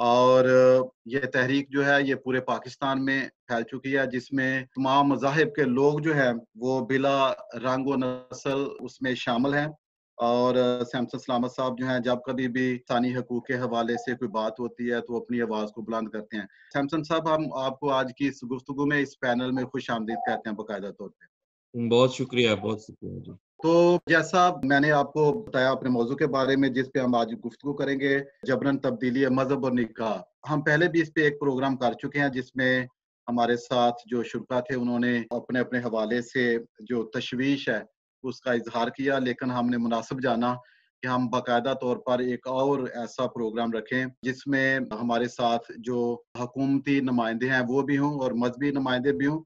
اور یہ تحریک جو ہے یہ پورے پاکستان میں پھیل چکی ہے، جس میں تمام مذاہب کے لوگ جو ہے وہ بلا رنگ و نسل اس میں شامل ہیں۔ اور سیمسن سلامت صاحب جو ہیں جب کبھی بھی انسانی حقوق کے حوالے سے کوئی بات ہوتی ہے تو وہ اپنی آواز کو بلند کرتے ہیں۔ سیمسن صاحب، ہم آپ کو آج کی اس گفتگو میں اس پینل میں خوش آمدید کہتے ہیں باقاعدہ طور پہ۔ بہت شکریہ جی۔ تو جیسا میں نے آپ کو بتایا اپنے موضوع کے بارے میں جس پہ ہم آج گفتگو کریں گے، جبرن تبدیلی مذہب اور نکاح۔ ہم پہلے بھی اس پہ ایک پروگرام کر چکے ہیں جس میں ہمارے ساتھ جو شرکا تھے انہوں نے اپنے اپنے حوالے سے جو تشویش ہے اس کا اظہار کیا، لیکن ہم نے مناسب جانا کہ ہم باقاعدہ طور پر ایک اور ایسا پروگرام رکھیں جس میں ہمارے ساتھ جو حکومتی نمائندے ہیں وہ بھی ہوں اور مذہبی نمائندے بھی ہوں،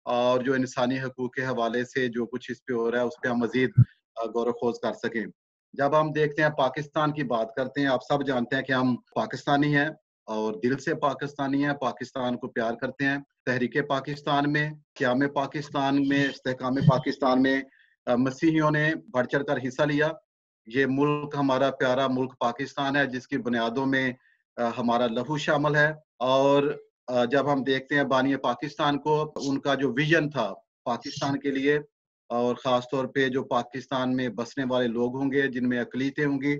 اور جو انسانی حقوق کے حوالے سے جو کچھ اس پہ ہو رہا ہے اس پہ ہم مزید غور و خوض کر سکیں۔ جب ہم دیکھتے ہیں پاکستان کی بات کرتے ہیں، آپ سب جانتے ہیں کہ ہم پاکستانی ہیں اور دل سے پاکستانی ہیں، پاکستان کو پیار کرتے ہیں۔ تحریک پاکستان میں، قیام پاکستان میں، استحکام پاکستان میں مسیحیوں نے بڑھ چڑھ کر حصہ لیا۔ یہ ملک ہمارا پیارا ملک پاکستان ہے جس کی بنیادوں میں ہمارا لہو شامل ہے۔ اور جب ہم دیکھتے ہیں بانی پاکستان کو، ان کا جو ویژن تھا پاکستان کے لیے، اور خاص طور پہ جو پاکستان میں بسنے والے لوگ ہوں گے جن میں اقلیتیں ہوں گی،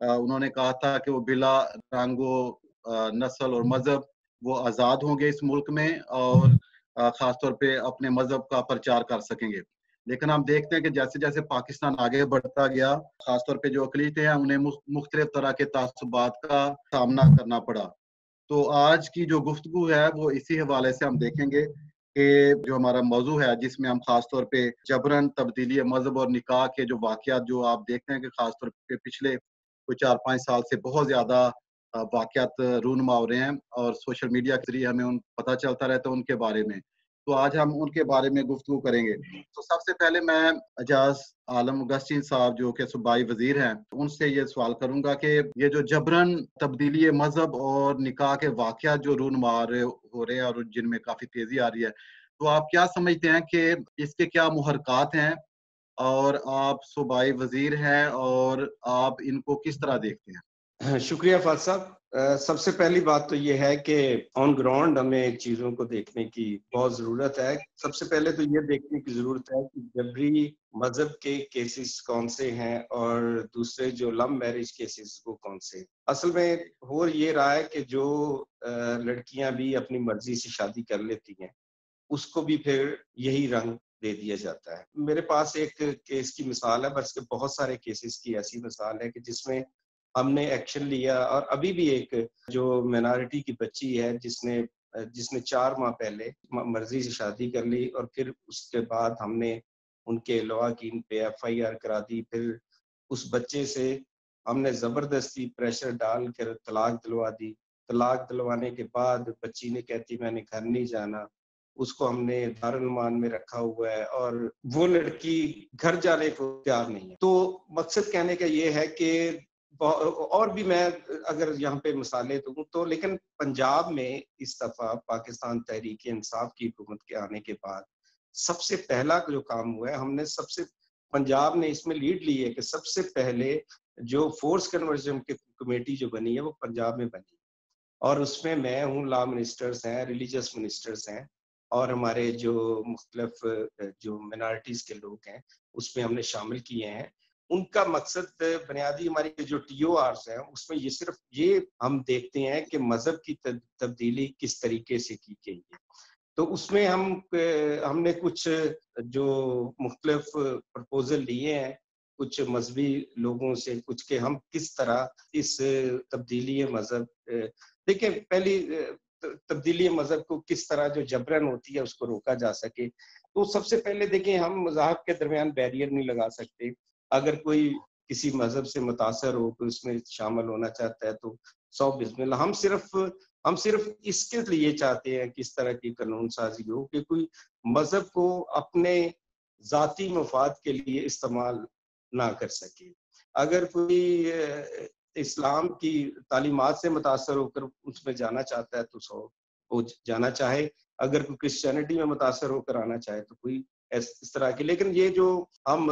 انہوں نے کہا تھا کہ وہ بلا رنگ و نسل اور مذہب وہ آزاد ہوں گے اس ملک میں، اور خاص طور پہ اپنے مذہب کا پرچار کر سکیں گے۔ لیکن ہم دیکھتے ہیں کہ جیسے جیسے پاکستان آگے بڑھتا گیا، خاص طور پہ جو اقلیتیں ہیں انہیں مختلف طرح کے تعصبات کا سامنا کرنا پڑا۔ تو آج کی جو گفتگو ہے وہ اسی حوالے سے ہم دیکھیں گے کہ جو ہمارا موضوع ہے جس میں ہم خاص طور پہ جبرن تبدیلی مذہب اور نکاح کے جو واقعات جو آپ دیکھتے ہیں کہ خاص طور پہ پچھلے کوئی 4-5 سال سے بہت زیادہ واقعات رونما ہو رہے ہیں، اور سوشل میڈیا کے ذریعے ہمیں پتہ چلتا رہتا ہے ان کے بارے میں۔ تو آج ہم ان کے بارے میں گفتگو کریں گے۔ تو سب سے پہلے میں اعجاز عالم اگسٹین صاحب جو کہ صوبائی وزیر ہیں ان سے یہ سوال کروں گا کہ یہ جو جبرن تبدیلی مذہب اور نکاح کے واقعات جو رونما ہو رہے ہیں اور جن میں کافی تیزی آ رہی ہے، تو آپ کیا سمجھتے ہیں کہ اس کے کیا محرکات ہیں، اور آپ صوبائی وزیر ہیں اور آپ ان کو کس طرح دیکھتے ہیں؟ شکریہ فاضل صاحب۔ سب سے پہلی بات تو یہ ہے کہ آن گراؤنڈ ہمیں چیزوں کو دیکھنے کی بہت ضرورت ہے۔ سب سے پہلے تو یہ دیکھنے کی ضرورت ہے کہ جبری مذہب کے کیسز کون سے ہیں اور دوسرے جو لو میرج کیسز وہ کون سے۔ اصل میں ہو یہ رہا ہے کہ جو لڑکیاں بھی اپنی مرضی سے شادی کر لیتی ہیں اس کو بھی پھر یہی رنگ دے دیا جاتا ہے۔ میرے پاس ایک کیس کی مثال ہے، بس بہت سارے کیسز کی ایسی مثال ہے کہ جس میں ہم نے ایکشن لیا، اور ابھی بھی ایک جو مائنارٹی کی بچی ہے جس نے 4 ماہ پہلے مرضی سے شادی کر لی، اور پھر اس کے بعد ہم نے ان کے لواحقین پہ FIR کرا دی۔ پھر اس بچے سے ہم نے زبردستی پریشر ڈال کر طلاق دلوا دی۔ طلاق دلوانے کے بعد بچی نے کہتی میں نے گھر نہیں جانا، اس کو ہم نے دارالمان میں رکھا ہوا ہے، اور وہ لڑکی گھر جانے کو تیار نہیں ہے۔ تو مقصد کہنے کا یہ ہے کہ اور بھی میں اگر یہاں پہ مثالیں دوں تو، لیکن پنجاب میں اس دفعہ پاکستان تحریک انصاف کی حکومت کے آنے کے بعد سب سے پہلا جو کام ہوا ہے، ہم نے پنجاب نے اس میں لیڈ لی ہے کہ سب سے پہلے جو فورس کنورژن کی کمیٹی جو بنی ہے وہ پنجاب میں بنی، اور اس میں میں ہوں، لا منسٹرز ہیں، ریلیجس منسٹرز ہیں، اور ہمارے جو مختلف جو مائنارٹیز کے لوگ ہیں اس میں ہم نے شامل کیے ہیں۔ ان کا مقصد بنیادی ہماری جو TORs ہیں اس میں یہ صرف یہ ہم دیکھتے ہیں کہ مذہب کی تبدیلی کس طریقے سے کی گئی ہے۔ تو اس میں ہم نے کچھ جو مختلف پرپوزل لیے ہیں کچھ مذہبی لوگوں سے، کچھ کہ ہم کس طرح اس تبدیلی مذہب دیکھیں، پہلی تبدیلی مذہب کو کس طرح جو جبرن ہوتی ہے اس کو روکا جا سکے۔ تو سب سے پہلے دیکھیں، ہم مذاہب کے درمیان بیریئر نہیں لگا سکتے۔ اگر کوئی کسی مذہب سے متاثر ہو تو اس میں شامل ہونا چاہتا ہے تو 100 بسم اللہ۔ ہم صرف اس کے لیے چاہتے ہیں کہ اس طرح کی قانون سازی ہو کہ کوئی مذہب کو اپنے ذاتی مفاد کے لیے استعمال نہ کر سکے۔ اگر کوئی اسلام کی تعلیمات سے متاثر ہو کر اس میں جانا چاہتا ہے تو وہ جانا چاہے، اگر کوئی کرسچینٹی میں متاثر ہو کر آنا چاہے تو کوئی اس طرح کی. لیکن یہ جو ہم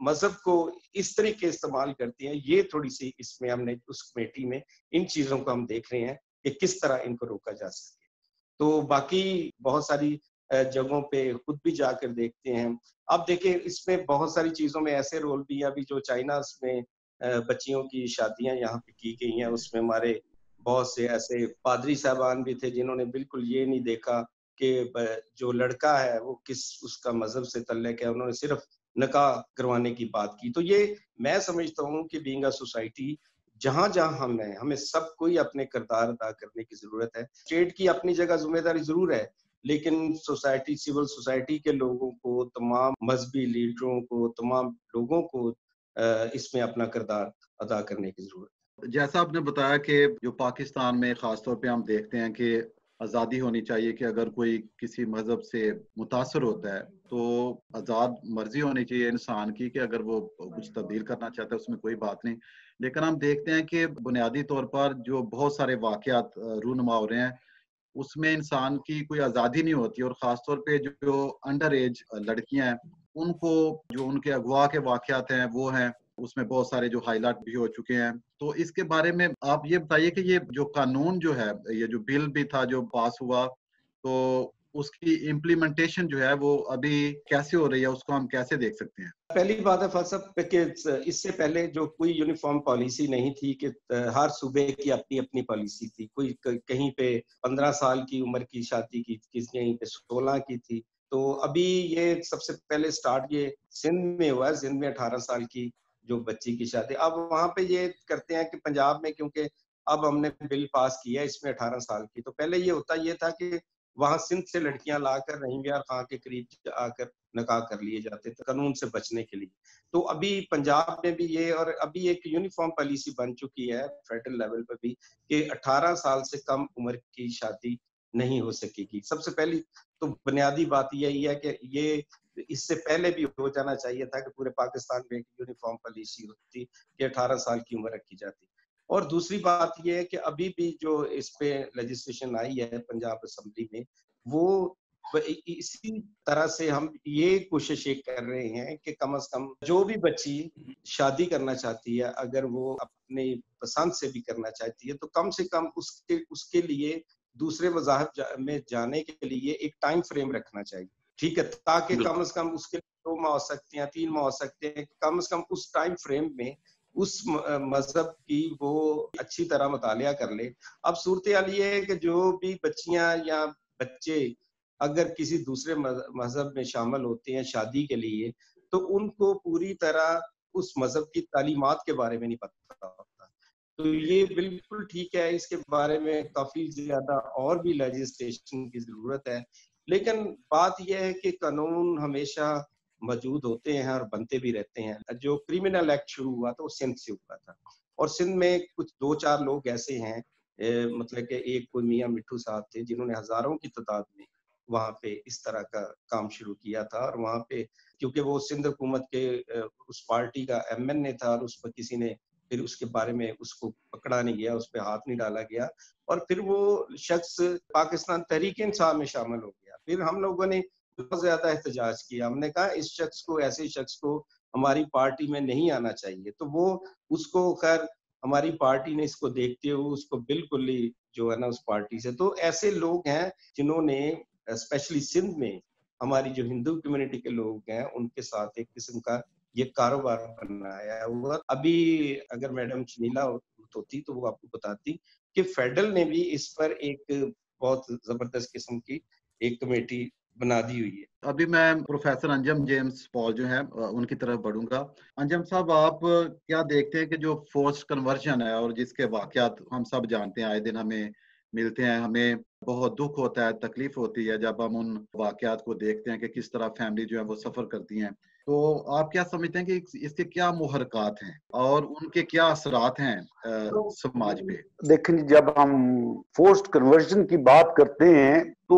مذہب کو اس طریقے استعمال کرتے ہیں, یہ تھوڑی سی اس میں ہم نے اس کمیٹی میں ان چیزوں کو ہم دیکھ رہے ہیں کہ کس طرح ان کو روکا جا سکے. تو باقی بہت ساری جگہوں پہ خود بھی جا کر دیکھتے ہیں. اب دیکھیں اس میں بہت ساری چیزوں میں ایسے رول بھی ابھی جو چائنا میں بچیوں کی شادیاں یہاں پہ کی گئی ہیں, اس میں ہمارے بہت سے ایسے پادری صاحبان بھی تھے جنہوں نے بالکل یہ نہیں دیکھا کہ جو لڑکا ہے وہ کس اس کا مذہب سے تعلق ہے, انہوں نے صرف نکاح کروانے کی بات کی. تو یہ میں سمجھتا ہوں کہ بینگ اے سوسائٹی جہاں جہاں ہم ہیں, ہمیں سب کو ہی اپنے کردار ادا کرنے کی ضرورت ہے. اسٹیٹ کی اپنی جگہ ذمہ داری ضرور ہے, لیکن سوسائٹی, سول سوسائٹی کے لوگوں کو, تمام مذہبی لیڈروں کو, تمام لوگوں کو اس میں اپنا کردار ادا کرنے کی ضرورت ہے. جیسا آپ نے بتایا کہ جو پاکستان میں خاص طور پہ ہم دیکھتے ہیں کہ آزادی ہونی چاہیے, کہ اگر کوئی کسی مذہب سے متاثر ہوتا ہے تو آزاد مرضی ہونی چاہیے انسان کی کہ اگر وہ کچھ تبدیل کرنا چاہتا ہے اس میں کوئی بات نہیں. لیکن ہم دیکھتے ہیں کہ بنیادی طور پر جو بہت سارے واقعات رونما ہو رہے ہیں اس میں انسان کی کوئی آزادی نہیں ہوتی, اور خاص طور پہ جو انڈر ایج لڑکیاں ہیں ان کو جو ان کے اغوا کے واقعات ہیں وہ ہیں, اس میں بہت سارے جو ہائی لائٹ بھی ہو چکے ہیں. تو اس کے بارے میں آپ یہ بتائیے کہ یہ جو قانون جو ہے, یہ جو بل بھی تھا جو پاس ہوا, تو اس کی امپلیمنٹیشن جو ہے وہ ابھی کیسے ہو رہی ہے, اس کو ہم کیسے دیکھ سکتے ہیں؟ پہلی بات ہے فلسفہ کہ اس سے پہلے جو کوئی یونیفارم پالیسی نہیں تھی, کہ ہر صوبے کی اپنی اپنی پالیسی تھی. کوئی کہیں پہ 15 سال کی عمر کی شادی کی, کہیں پہ 16 کی تھی. تو ابھی یہ سب سے پہلے سٹارٹ یہ سندھ میں ہوا ہے. سندھ میں 18 سال کی جو بچی کی شادی, اب وہاں پہ یہ کرتے ہیں کہ پنجاب میں کیونکہ اب ہم نے بل پاس کیا ہے اس میں 18 سال کی, تو پہلے یہ ہوتا یہ تھا کہ وہاں سندھ سے لڑکیاں لا کر رحیم یار خان کے قریب آ کر نکاح کر لیے جاتے تھے قانون سے بچنے کے لیے. تو ابھی پنجاب میں بھی یہ, اور ابھی ایک یونیفارم پالیسی بن چکی ہے فیڈرل لیول پہ بھی کہ 18 سال سے کم عمر کی شادی نہیں ہو سکے گی. سب سے پہلی تو بنیادی بات یہی ہے کہ یہ اس سے پہلے بھی ہو جانا چاہیے تھا کہ پورے پاکستان میں ایک یونیفارم پالیسی ہوتی کہ 18 سال کی عمر رکھی جاتی. اور دوسری بات یہ ہے کہ ابھی بھی جو اس پہ لیجسلیشن آئی ہے پنجاب اسمبلی میں, وہ اسی طرح سے ہم یہ کوشش یہ کر رہے ہیں کہ کم از کم جو بھی بچی شادی کرنا چاہتی ہے, اگر وہ اپنی پسند سے بھی کرنا چاہتی ہے, تو کم سے کم اس کے لیے دوسرے مذاہب میں جانے کے لیے ایک ٹائم فریم رکھنا چاہیے, ٹھیک ہے, تاکہ کم از کم اس کے 2 ماہ ہو سکتے ہیں, 3 ماہ ہو سکتے ہیں, کم از کم اس ٹائم فریم میں اس مذہب کی وہ اچھی طرح مطالعہ کر لے. اب صورتحال یہ ہے کہ جو بھی بچیاں یا بچے اگر کسی دوسرے مذہب میں شامل ہوتے ہیں شادی کے لیے, تو ان کو پوری طرح اس مذہب کی تعلیمات کے بارے میں نہیں پتہ ہوتا. تو یہ بالکل ٹھیک ہے, اس کے بارے میں کافی زیادہ اور بھی لیجسلیشن کی ضرورت ہے. لیکن بات یہ ہے کہ قانون ہمیشہ موجود ہوتے ہیں اور بنتے بھی رہتے ہیں. جو کرمنل ایکٹ شروع ہوا تھا وہ سندھ سے ہوا تھا, اور سندھ میں کچھ 2-4 لوگ ایسے ہیں, مطلب کہ ایک کوئی میاں مٹھو صاحب تھے جنہوں نے ہزاروں کی تعداد میں وہاں پہ اس طرح کا کام شروع کیا تھا. اور وہاں پہ کیونکہ وہ سندھ حکومت کے اس پارٹی کا MN تھا, اور اس پر کسی نے پھر اس کے بارے میں اس کو پکڑا نہیں گیا, اس پہ ہاتھ نہیں ڈالا گیا, اور پھر وہ شخص پاکستان تحریک انصاف میں شامل ہو گیا. پھر ہم لوگوں نے بہت زیادہ احتجاج کیا, ہم نے کہا اس شخص کو, ایسے شخص کو ہماری پارٹی میں نہیں آنا چاہیے. تو وہ اس کو خیر ہماری پارٹی نے اس کو دیکھتے ہوئے اس کو بالکل ہی جو ہے نا اس پارٹی سے. تو ایسے لوگ ہیں جنہوں نے اسپیشلی سندھ میں ہماری جو ہندو کمیونٹی کے لوگ ہیں ان کے ساتھ ایک قسم کا یہ کاروبار بنایا ہوا. ابھی اگر میڈم شنیلا ہوتی تو وہ آپ کو بتاتی کہ فیڈرل نے بھی اس پر ایک بہت زبردست قسم کی ایک کمیٹی بنا دی ہوئی ہے. ابھی میں پروفیسر انجم جیمز پال جو ہیں ان کی طرف بڑھوں گا. انجم صاحب, آپ کیا دیکھتے ہیں کہ جو فورس کنورژن ہے اور جس کے واقعات ہم سب جانتے ہیں, آئے دن ہمیں ملتے ہیں, ہمیں بہت دکھ ہوتا ہے, تکلیف ہوتی ہے جب ہم ان واقعات کو دیکھتے ہیں کہ کس طرح فیملی جو ہے وہ سفر کرتی ہیں. تو آپ کیا سمجھتے ہیں کہ اس کے کیا محرکات ہیں اور ان کے کیا اثرات ہیں سماج پہ؟ دیکھیں, جب ہم فورسڈ کنورژن کی بات کرتے ہیں تو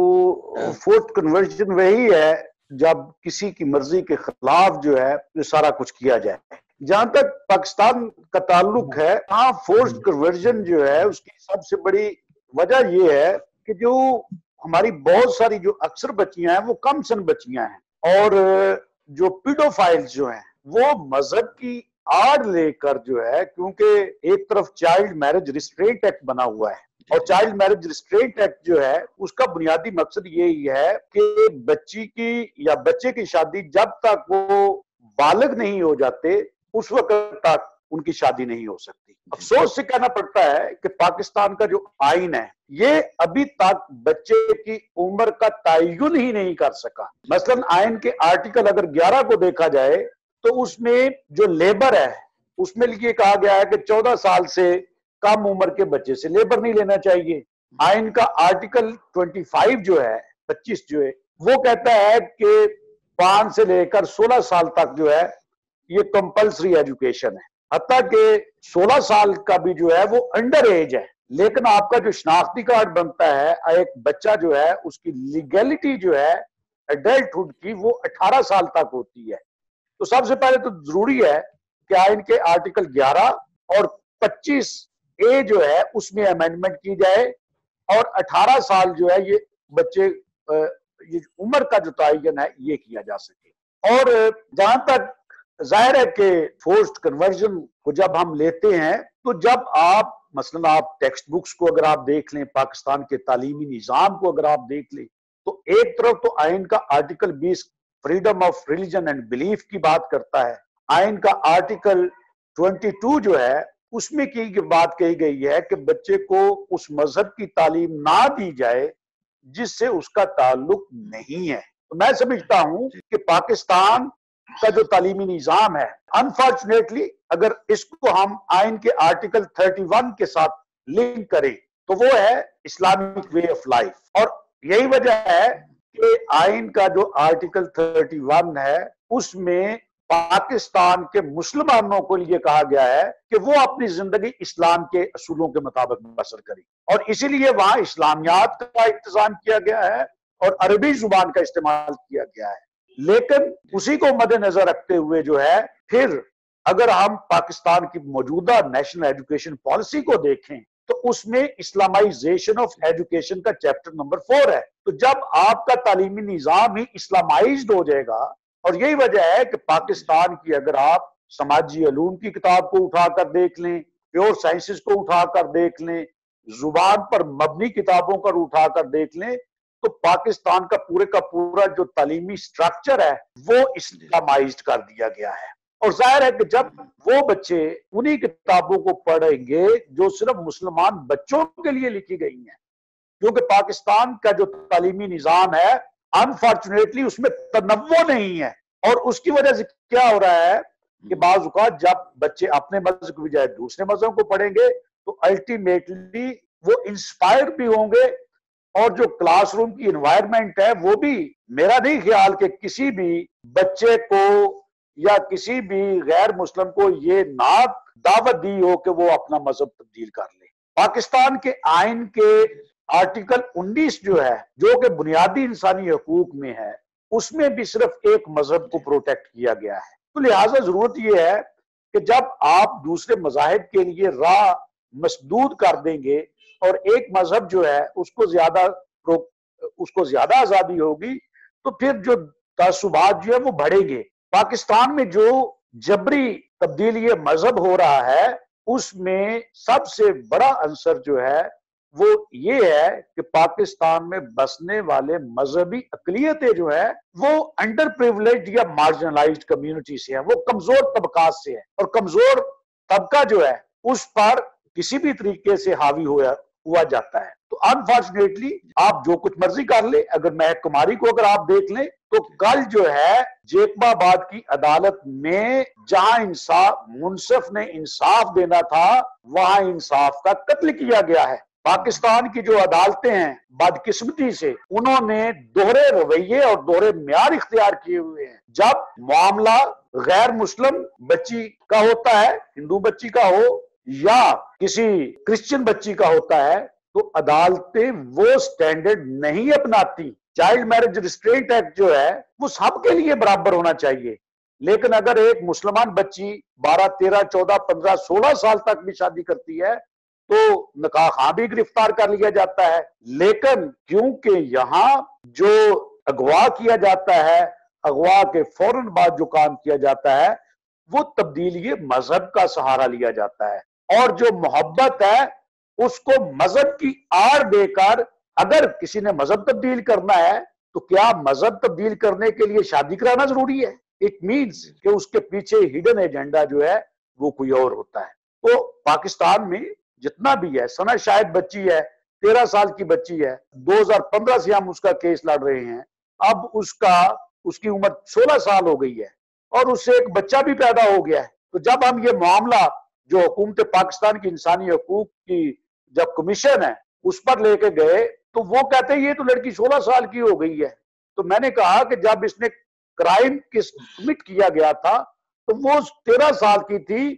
فورسڈ کنورژن وہی ہے جب کسی کی مرضی کے خلاف جو ہے یہ سارا کچھ کیا جائے. جہاں تک پاکستان کا تعلق ہے, ہاں فورسڈ کنورژن جو ہے اس کی سب سے بڑی وجہ یہ ہے کہ جو ہماری بہت ساری جو اکثر بچیاں ہیں وہ کم سن بچیاں ہیں, اور جو پیڈوفائلز جو ہیں وہ مذہب کی آڑ لے کر جو ہے، کیونکہ ایک طرف چائلڈ میرج ریسٹرینٹ ایکٹ بنا ہوا ہے، اور چائلڈ میرج ریسٹرینٹ ایکٹ جو ہے اس کا بنیادی مقصد یہی ہے کہ بچی کی یا بچے کی شادی جب تک وہ بالغ نہیں ہو جاتے اس وقت تک ان کی شادی نہیں ہو سکتی۔ افسوس سے کہنا پڑتا ہے کہ پاکستان کا جو آئین ہے یہ ابھی تک بچے کی عمر کا تعین ہی نہیں کر سکا۔ مثلا آئین کے آرٹیکل اگر 11 کو دیکھا جائے تو اس میں جو لیبر ہے اس میں یہ کہا گیا ہے کہ 14 سال سے کم عمر کے بچے سے لیبر نہیں لینا چاہیے۔ آئین کا آرٹیکل 25 جو ہے 25 جو ہے وہ کہتا ہے کہ 5 سے لے کر 16 سال تک جو ہے یہ کمپلسری ایجوکیشن ہے، حتیٰ کہ 16 سال کا بھی جو ہے وہ انڈر ایج ہے، لیکن آپ کا جو شناختی کارڈ بنتا ہے ایک بچہ جو ہے اس کی لیگیلٹی جو ہے ایڈلٹہڈ کی وہ 18 سال تک ہوتی ہے۔ تو سب سے پہلے تو ضروری ہے کہ آئین کے آرٹیکل 11 اور 25A جو ہے اس میں امینڈمنٹ کی جائے اور 18 سال جو ہے یہ بچے یہ عمر کا جو تعین ہے یہ کیا جا سکے۔ اور جہاں تک ظاہر ہے کہ فورسڈ کنورژن کو جب ہم لیتے ہیں تو جب آپ مثلا آپ ٹیکسٹ بکس کو اگر آپ دیکھ لیں، پاکستان کے تعلیمی نظام کو اگر آپ دیکھ لیں تو ایک طرف تو آئین کا article 20 freedom of religion and belief کی بات کرتا ہے، آئین کا آرٹیکل 22 جو ہے اس میں کی بات کہی گئی ہے کہ بچے کو اس مذہب کی تعلیم نہ دی جائے جس سے اس کا تعلق نہیں ہے۔ تو میں سمجھتا ہوں کہ پاکستان کا جو تعلیمی نظام ہے انفارچونیٹلی اگر اس کو ہم آئین کے آرٹیکل 31 کے ساتھ لنک کریں تو وہ ہے اسلامک وے آف لائف، اور یہی وجہ ہے کہ آئین کا جو آرٹیکل 31 ہے اس میں پاکستان کے مسلمانوں کو لیے کہا گیا ہے کہ وہ اپنی زندگی اسلام کے اصولوں کے مطابق بسر کریں، اور اسی لیے وہاں اسلامیات کا انتظام کیا گیا ہے اور عربی زبان کا استعمال کیا گیا ہے۔ لیکن اسی کو مد نظر رکھتے ہوئے جو ہے پھر اگر ہم پاکستان کی موجودہ نیشنل ایجوکیشن پالیسی کو دیکھیں تو اس میں اسلامائزیشن آف ایجوکیشن کا چیپٹر نمبر 4 ہے۔ تو جب آپ کا تعلیمی نظام ہی اسلامائزڈ ہو جائے گا، اور یہی وجہ ہے کہ پاکستان کی اگر آپ سماجی علوم کی کتاب کو اٹھا کر دیکھ لیں، پیور سائنسز کو اٹھا کر دیکھ لیں، زبان پر مبنی کتابوں کو اٹھا کر دیکھ لیں، تو پاکستان کا پورا جو تعلیمی سٹرکچر ہے وہ اسلامائزڈ کر دیا گیا ہے۔ اور ظاہر ہے کہ جب وہ بچے انہی کتابوں کو پڑھیں گے جو صرف مسلمان بچوں کے لیے لکھی گئی ہیں، کیونکہ پاکستان کا جو تعلیمی نظام ہے انفارچونیٹلی اس میں تنوع نہیں ہے، اور اس کی وجہ سے کیا ہو رہا ہے کہ بعض اوقات جب بچے اپنے مذہب کی بجائے دوسرے مذہب کو پڑھیں گے تو الٹیمیٹلی وہ انسپائر بھی ہوں گے، اور جو کلاس روم کی انوائرمنٹ ہے وہ بھی، میرا نہیں خیال کہ کسی بھی بچے کو یا کسی بھی غیر مسلم کو یہ نہ دعوت دی ہو کہ وہ اپنا مذہب تبدیل کر لے۔ پاکستان کے آئین کے آرٹیکل 19 جو ہے جو کہ بنیادی انسانی حقوق میں ہے اس میں بھی صرف ایک مذہب کو پروٹیکٹ کیا گیا ہے۔ تو لہٰذا ضرورت یہ ہے کہ جب آپ دوسرے مذاہب کے لیے راہ مسدود کر دیں گے اور ایک مذہب جو ہے اس کو زیادہ آزادی ہوگی تو پھر جو تعصبات جو ہے وہ بڑھیں گے۔ پاکستان میں جو جبری تبدیلی مذہب ہو رہا ہے اس میں سب سے بڑا عنصر جو ہے وہ یہ ہے کہ پاکستان میں بسنے والے مذہبی اقلیتیں جو ہے وہ انڈر پریولیج یا مارجنلائزڈ کمیونٹی سے ہیں، وہ کمزور طبقات سے ہیں، اور کمزور طبقہ جو ہے اس پر کسی بھی طریقے سے حاوی ہوا جاتا ہے۔ تو انفارچونیٹلی آپ جو کچھ مرضی کر لیں، اگر محک کماری کو اگر آپ دیکھ لیں تو کل جو ہے جیکب آباد کی عدالت میں جہاں منصف نے انصاف دینا تھا وہاں انصاف کا قتل کیا گیا ہے۔ پاکستان کی جو عدالتیں ہیں بدقسمتی سے انہوں نے دوہرے رویے اور دوہرے معیار اختیار کیے ہوئے ہیں۔ جب معاملہ غیر مسلم بچی کا ہوتا ہے، ہندو بچی کا ہو یا کسی کرسچن بچی کا ہوتا ہے، تو عدالتیں وہ سٹینڈرڈ نہیں اپناتی۔ چائلڈ میرج ریسٹرینٹ ایکٹ جو ہے وہ سب کے لیے برابر ہونا چاہیے، لیکن اگر ایک مسلمان بچی 12 13 14 15 16 سال تک بھی شادی کرتی ہے تو نکاح خواہ بھی گرفتار کر لیا جاتا ہے۔ لیکن کیونکہ یہاں جو اغوا کیا جاتا ہے اغوا کے فوراً بعد جو کام کیا جاتا ہے وہ تبدیلی مذہب کا سہارا لیا جاتا ہے، اور جو محبت ہے اس کو مذہب کی آڑ دے کر اگر کسی نے مذہب تبدیل کرنا ہے تو کیا مذہب تبدیل کرنے کے لیے شادی کرانا ضروری ہے؟ اٹ مینز کہ اس کے پیچھے ہڈن ایجنڈا جو ہے وہ کوئی اور ہوتا ہے۔ تو پاکستان میں جتنا بھی ہے، سنا شاید بچی ہے 13 سال کی بچی ہے، 2015 سے ہم اس کا کیس لڑ رہے ہیں، اب اس کی عمر 16 سال ہو گئی ہے اور اس سے ایک بچہ بھی پیدا ہو گیا ہے۔ تو جب ہم یہ معاملہ جو حکومت پاکستان کی انسانی حقوق کی جب کمیشن ہے اس پر لے کے گئے تو وہ کہتے ہیں یہ تو لڑکی 16 سال کی ہو گئی ہے۔ تو میں نے کہا کہ جب اس نے کرائم کمٹ کیا گیا تھا تو وہ 13 سال کی تھی،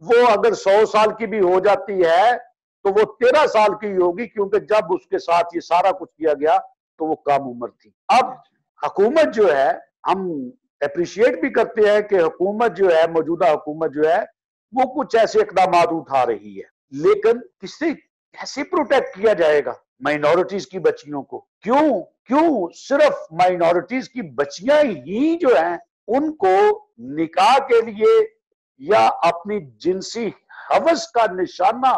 وہ اگر 100 سال کی بھی ہو جاتی ہے تو وہ 13 سال کی ہوگی، کیونکہ جب اس کے ساتھ یہ سارا کچھ کیا گیا تو وہ کم عمر تھی۔ اب حکومت جو ہے، ہم اپریشیٹ بھی کرتے ہیں کہ حکومت جو ہے، موجودہ حکومت جو ہے وہ کچھ ایسے اقدامات اٹھا رہی ہے، لیکن کیسے پروٹیکٹ کیا جائے گا مائنورٹیز کی بچیوں کو؟ کیوں صرف مائنورٹیز کی بچیاں ہی جو ہیں ان کو نکاح کے لیے یا اپنی جنسی ہوس کا نشانہ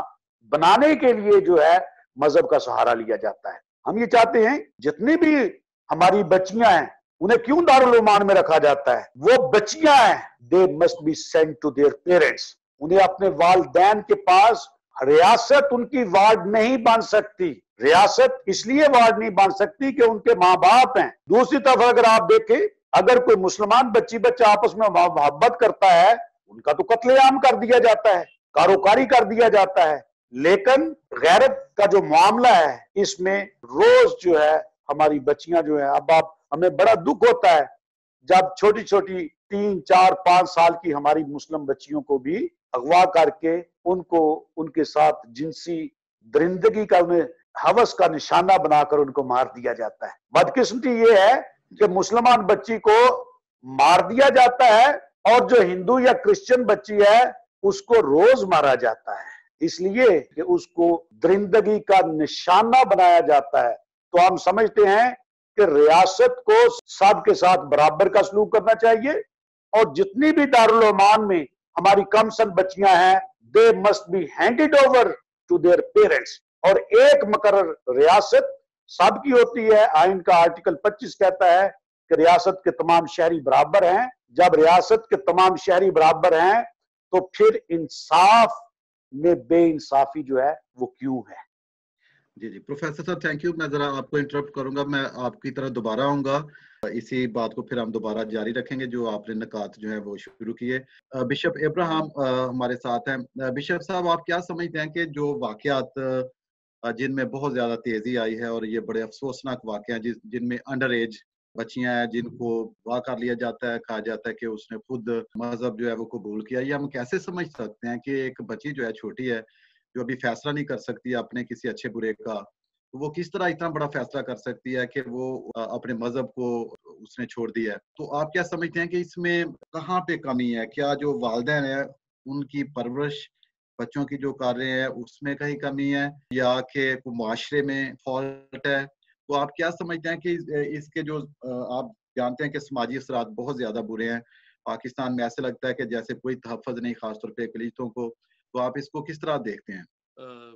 بنانے کے لیے جو ہے مذہب کا سہارا لیا جاتا ہے؟ ہم یہ چاہتے ہیں جتنی بھی ہماری بچیاں ہیں انہیں کیوں دارالعلومان میں رکھا جاتا ہے؟ وہ بچیاں ہیں، they must be sent to their parents، انہیں اپنے والدین کے پاس، ریاست ان کی وارڈ نہیں بن سکتی۔ ریاست اس لیے وارڈ نہیں بن سکتی کہ ان کے ماں باپ ہیں۔ دوسری طرف اگر آپ دیکھیں، اگر کوئی مسلمان بچہ آپس میں محبت کرتا ہے ان کا تو قتل عام کر دیا جاتا ہے، کاروکاری کر دیا جاتا ہے، لیکن غیرت کا جو معاملہ ہے اس میں روز جو ہے ہماری بچیاں جو ہیں، اب ہمیں بڑا دکھ ہوتا ہے جب چھوٹی چھوٹی 3 4 5 سال کی ہماری مسلم بچیوں کو بھی اغوا کر کے ان کے ساتھ جنسی درندگی کا، انہیں ہوس کا نشانہ بنا کر ان کو مار دیا جاتا ہے۔ بدقسمتی یہ ہے کہ مسلمان بچی کو مار دیا جاتا ہے اور جو ہندو یا کرسچن بچی ہے اس کو روز مارا جاتا ہے، اس لیے کہ اس کو درندگی کا نشانہ بنایا جاتا ہے۔ تو ہم سمجھتے ہیں کہ ریاست کو سب کے ساتھ برابر کا سلوک کرنا چاہیے، اور جتنی بھی دارالعلومان میں ہماری کم سن بچیاں ہیں they must be handed over to their parents، اور ایک مقرر ریاست سب کی ہوتی ہے۔ آئین کا آرٹیکل 25 کہتا ہے کہ ریاست کے تمام شہری برابر ہیں۔ جب ریاست کے تمام شہری برابر ہیں تو پھر انصاف میں بے انصافی جو ہے وہ کیوں ہے؟ جی پروفیسر صاحب تھینک یو۔ میں ذرا آپ کو انٹرپٹ کروں گا، میں آپ کی طرح دوبارہ آؤں گا، اسی بات کو پھر ہم دوبارہ جاری رکھیں گے جو آپ نے نکات جو ہے وہ شروع کیے۔ بشپ ابراہم ہمارے ساتھ ہیں۔ بشپ صاحب آپ کیا سمجھتے ہیں کہ جو واقعات جن میں بہت زیادہ تیزی آئی ہے اور یہ بڑے افسوسناک واقعہ ہیں جن میں انڈر ایج بچیاں ہیں جن کو اغوا کر لیا جاتا ہے، کہا جاتا ہے کہ اس نے خود مذہب جو ہے وہ قبول کیا، یہ ہم کیسے سمجھ سکتے ہیں کہ ایک بچی جو ہے چھوٹی ہے جو ابھی فیصلہ نہیں کر سکتی اپنے کسی اچھے برے کا، وہ کس طرح اتنا بڑا فیصلہ کر سکتی ہے کہ وہ اپنے مذہب کو اس نے چھوڑ دیا ہے؟ تو آپ کیا سمجھتے ہیں کہ اس میں کہاں پہ کمی ہے؟ کیا جو والدین ہیں ان کی پرورش بچوں کی جو کر رہے ہیں اس میں کہیں کمی ہے، یا کہ معاشرے میں فالٹ ہے؟ تو آپ کیا سمجھتے ہیں کہ اس کے جو آپ جانتے ہیں کہ سماجی اثرات بہت زیادہ برے ہیں پاکستان میں، ایسے لگتا ہے کہ جیسے کوئی تحفظ نہیں خاص طور پہ اقلیتوں کو، تو آپ اس کو کس طرح دیکھتے ہیں؟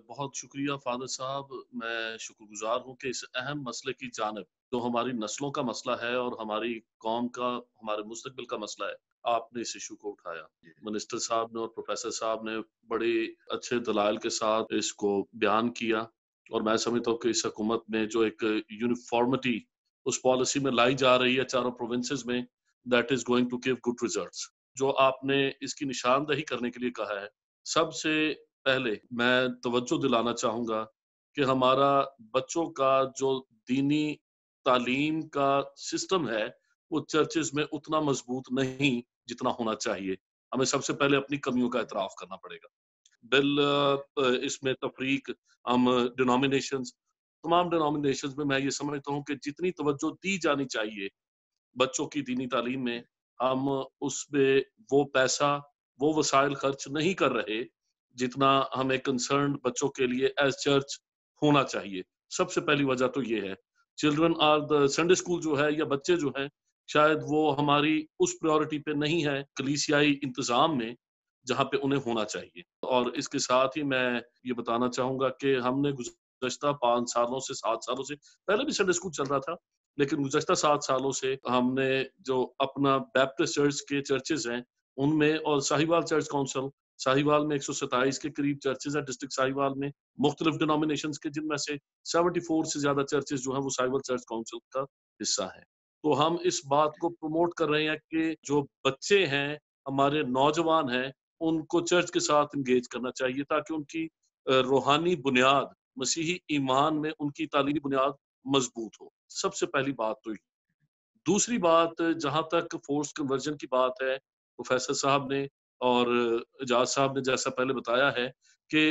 بہت شکریہ فادر صاحب، میں شکر گزار ہوں کہ اس اہم مسئلے کی جانب جو ہماری نسلوں کا مسئلہ ہے اور ہماری قوم کا، ہمارے مستقبل کا مسئلہ ہے، آپ نے اس ایشو کو اٹھایا۔ منسٹر صاحب نے اور پروفیسر صاحب نے بڑے اچھے دلائل کے ساتھ اس کو بیان کیا، اور میں سمجھتا ہوں کہ اس حکومت میں جو ایک یونیفارمٹی اس پالیسی میں لائی جا رہی ہے چاروں پروونسز میں، that is going to give good results. جو آپ نے اس کی نشاندہی کرنے کے لیے کہا ہے، سب سے پہلے میں توجہ دلانا چاہوں گا کہ ہمارا بچوں کا جو دینی تعلیم کا سسٹم ہے وہ چرچز میں اتنا مضبوط نہیں جتنا ہونا چاہیے۔ ہمیں سب سے پہلے اپنی کمیوں کا اعتراف کرنا پڑے گا۔ اس میں تفریق، ہم ڈینومینیشنز، تمام ڈینومینیشنز میں میں یہ سمجھتا ہوں کہ جتنی توجہ دی جانی چاہیے بچوں کی دینی تعلیم میں، ہم اس میں وہ پیسہ، وہ وسائل خرچ نہیں کر رہے جتنا ہمیں کنسرنڈ بچوں کے لیے ایز چرچ ہونا چاہیے۔ سب سے پہلی وجہ تو یہ ہے۔ Children are the Sunday school جو ہے، یا بچے جو ہیں شاید وہ ہماری اس پریورٹی پہ نہیں ہے کلیسیائی انتظام میں جہاں پہ انہیں ہونا چاہیے۔ اور اس کے ساتھ ہی میں یہ بتانا چاہوں گا کہ ہم نے گزشتہ 5 سالوں سے 7 سالوں سے، پہلے بھی سنڈے اسکول چل رہا تھا، لیکن گزشتہ 7 سالوں سے ہم نے جو اپنا بیپٹسٹ چرچ کے چرچز ہیں ان میں، اور ساہیوال چرچ کونسل، ساہیوال میں 127 کے قریب چرچز ہیں ڈسٹرکٹ ساہیوال میں، مختلف ڈینومینیشنز کے، جن میں سے 74 سے زیادہ چرچز جو ہیں وہ ساہیوال چرچ کونسل کا حصہ ہیں۔ تو ہم اس بات کو پروموٹ کر رہے ہیں کہ جو بچے ہیں، ہمارے نوجوان ہیں، ان کو چرچ کے ساتھ انگیج کرنا چاہیے تاکہ ان کی روحانی بنیاد، مسیحی ایمان میں ان کی تعلیمی بنیاد مضبوط ہو۔ سب سے پہلی بات تو یہ۔ دوسری بات، جہاں تک فورس کنورژن کی بات ہے، پروفیسر صاحب نے اور اجاز صاحب نے جیسا پہلے بتایا ہے کہ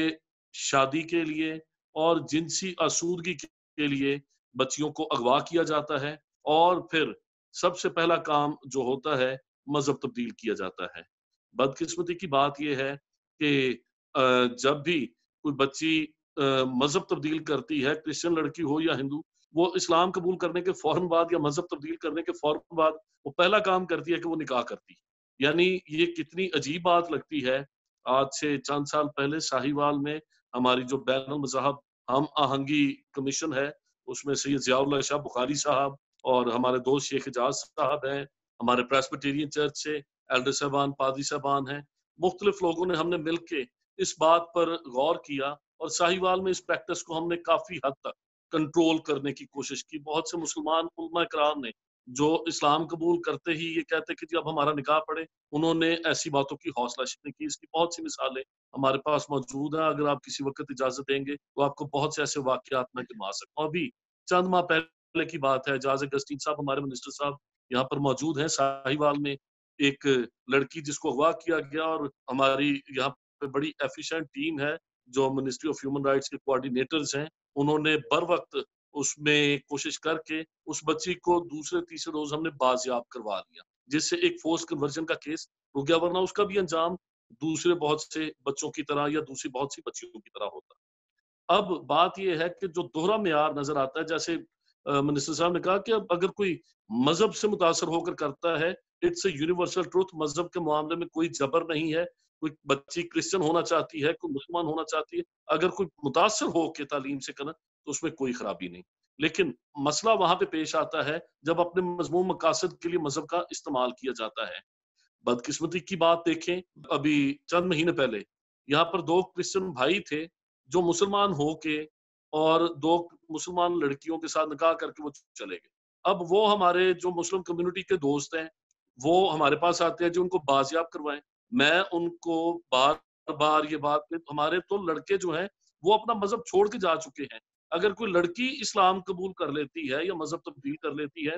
شادی کے لیے اور جنسی آسودگی کے لیے بچیوں کو اغوا کیا جاتا ہے، اور پھر سب سے پہلا کام جو ہوتا ہے مذہب تبدیل کیا جاتا ہے۔ بدقسمتی کی بات یہ ہے کہ جب بھی کوئی بچی مذہب تبدیل کرتی ہے، کرسچن لڑکی ہو یا ہندو، وہ اسلام قبول کرنے کے فوراً بعد یا مذہب تبدیل کرنے کے فوراً بعد وہ پہلا کام کرتی ہے کہ وہ نکاح کرتی ہے۔ یعنی یہ کتنی عجیب بات لگتی ہے۔ آج سے چند سال پہلے ساہیوال میں ہماری جو بین المذہب ہم آہنگی کمیشن ہے، اس میں سید ضیاء اللہ شاہ بخاری صاحب اور ہمارے دوست شیخ اجاز صاحب ہیں، ہمارے پریسبیٹیرین چرچ سے ایلڈر صاحبان، پادری صاحبان ہیں، مختلف لوگوں نے، ہم نے مل کے اس بات پر غور کیا، اور ساہیوال میں اس پریکٹس کو ہم نے کافی حد تک کنٹرول کرنے کی کوشش کی۔ بہت سے مسلمان علماء کرام نے جو اسلام قبول کرتے ہی یہ کہتے کہ جی اب ہمارا نکاح پڑے، انہوں نے ایسی باتوں کی حوصلہ شکنی کی۔ اس کی بہت سی مثالیں ہمارے پاس موجود ہیں، اگر آپ کسی وقت اجازت دیں گے تو آپ کو بہت سے ایسے واقعات میں گنوا سکتا ہوں۔ ابھی چند ماہ پہلے کی بات ہے، جاز اگسٹین صاحب ہمارے منسٹر صاحب یہاں پر موجود ہیں، ساہیوال میں ایک لڑکی جس کو اغوا کیا گیا، اور ہماری یہاں پہ بڑی ایفیشینٹ ٹیم ہے جو منسٹری آف ہیومن رائٹس کے کوآرڈینیٹرز ہیں، انہوں نے بر وقت اس میں کوشش کر کے اس بچی کو دوسرے تیسرے روز ہم نے بازیاب کروا لیا، جس سے ایک فورس کنورژن کا کیس رک گیا، ورنہ اس کا بھی انجام دوسرے بہت سے بچوں کی طرح یا دوسری بہت سی بچیوں کی طرح ہوتا۔ اب بات یہ ہے کہ جو دوہرا معیار نظر آتا ہے، جیسے منسٹر صاحب نے کہا کہ اب اگر کوئی مذہب سے متاثر ہو کر کرتا ہے، اٹس اے یونیورسل ٹروتھ، مذہب کے معاملے میں کوئی جبر نہیں ہے۔ کوئی بچی کرسچن ہونا چاہتی ہے، کوئی مسلمان ہونا چاہتی ہے، اگر کوئی متاثر ہو کے تعلیم سے کرنا تو اس میں کوئی خرابی نہیں، لیکن مسئلہ وہاں پہ پیش آتا ہے جب اپنے مذموم مقاصد کے لیے مذہب کا استعمال کیا جاتا ہے۔ بدقسمتی کی بات دیکھیں، ابھی چند مہینے پہلے یہاں پر 2 کرسچن بھائی تھے جو مسلمان ہو کے اور 2 مسلمان لڑکیوں کے ساتھ نکاح کر کے وہ چلے گئے۔ اب وہ ہمارے جو مسلم کمیونٹی کے دوست ہیں وہ ہمارے پاس آتے ہیں جو ان کو بازیاب کروائیں۔ میں ان کو بار بار یہ بات، ہمارے تو لڑکے جو ہیں وہ اپنا مذہب چھوڑ کے جا چکے ہیں، اگر کوئی لڑکی اسلام قبول کر لیتی ہے یا مذہب تبدیل کر لیتی ہے،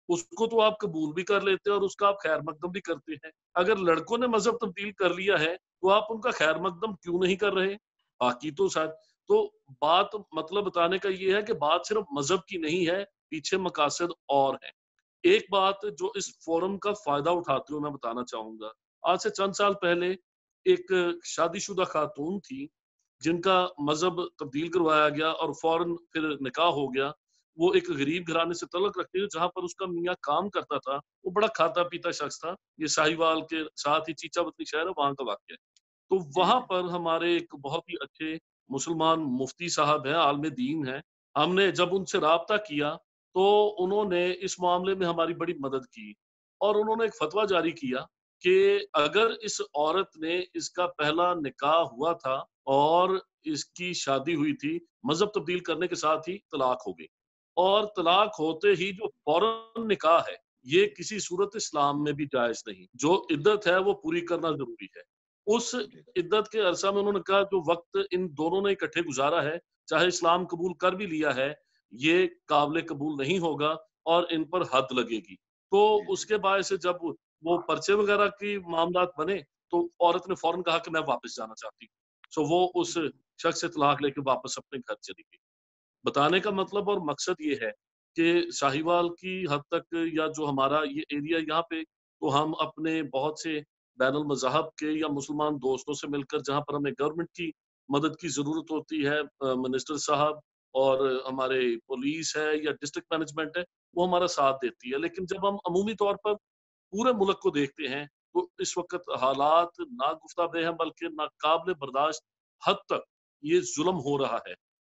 اس کو تو آپ قبول بھی کر لیتے ہیں اور اس کا آپ خیر مقدم بھی کرتے ہیں۔ اگر لڑکوں نے مذہب تبدیل کر لیا ہے تو آپ ان کا خیر مقدم کیوں نہیں کر رہے؟ باقی تو شاید تو بات، مطلب بتانے کا یہ ہے کہ بات صرف مذہب کی نہیں ہے، پیچھے مقاصد اور ہیں۔ ایک بات جو اس فورم کا فائدہ اٹھاتے ہوئے میں بتانا چاہوں گا، آج سے چند سال پہلے ایک شادی شدہ خاتون تھی جن کا مذہب تبدیل کروایا گیا اور فوراً پھر نکاح ہو گیا۔ وہ ایک غریب گھرانے سے تعلق رکھتے تھے جہاں پر اس کا میاں کام کرتا تھا، وہ بڑا کھاتا پیتا شخص تھا۔ یہ ساہیوال کے ساتھ ہی چیچا وطنی شہر ہے، وہاں کا واقعہ ہے۔ تو وہاں پر ہمارے ایک بہت ہی اچھے مسلمان مفتی صاحب ہیں، عالم دین ہیں، ہم نے جب ان سے رابطہ کیا تو انہوں نے اس معاملے میں ہماری بڑی مدد کی، اور انہوں نے ایک فتویٰ جاری کیا کہ اگر اس عورت نے، اس کا پہلا نکاح ہوا تھا اور اس کی شادی ہوئی تھی، مذہب تبدیل کرنے کے ساتھ ہی طلاق ہو گئی، اور طلاق ہوتے ہی جو فوراً نکاح ہے یہ کسی صورت اسلام میں بھی جائز نہیں، جو عدت ہے وہ پوری کرنا ضروری ہے۔ اس عدت کے عرصہ میں انہوں نے کہا جو وقت ان دونوں نے اکٹھے گزارا ہے، چاہے اسلام قبول کر بھی لیا ہے، یہ قابل قبول نہیں ہوگا اور ان پر حد لگے گی۔ تو اس کے باعث جب وہ پرچے وغیرہ کی معاملات بنے تو عورت نے فوراً کہا کہ میں واپس جانا چاہتی ہوں، سو وہ اس شخص سے طلاق لے کے واپس اپنے گھر چلی گئی۔ بتانے کا مطلب اور مقصد یہ ہے کہ ساہیوال کی حد تک یا جو ہمارا یہ ایریا یہاں پہ، تو ہم اپنے بہت سے بین المذہب کے یا مسلمان دوستوں سے مل کر، جہاں پر ہمیں گورنمنٹ کی مدد کی ضرورت ہوتی ہے، منسٹر صاحب اور ہمارے پولیس ہے یا ڈسٹرکٹ مینجمنٹ ہے وہ ہمارا ساتھ دیتی ہے. لیکن جب ہم عمومی طور پر پورے ملک کو دیکھتے ہیں تو اس وقت حالات نہ گفتہ ہیں بلکہ ناقابل برداشت حد تک یہ ظلم ہو رہا ہے.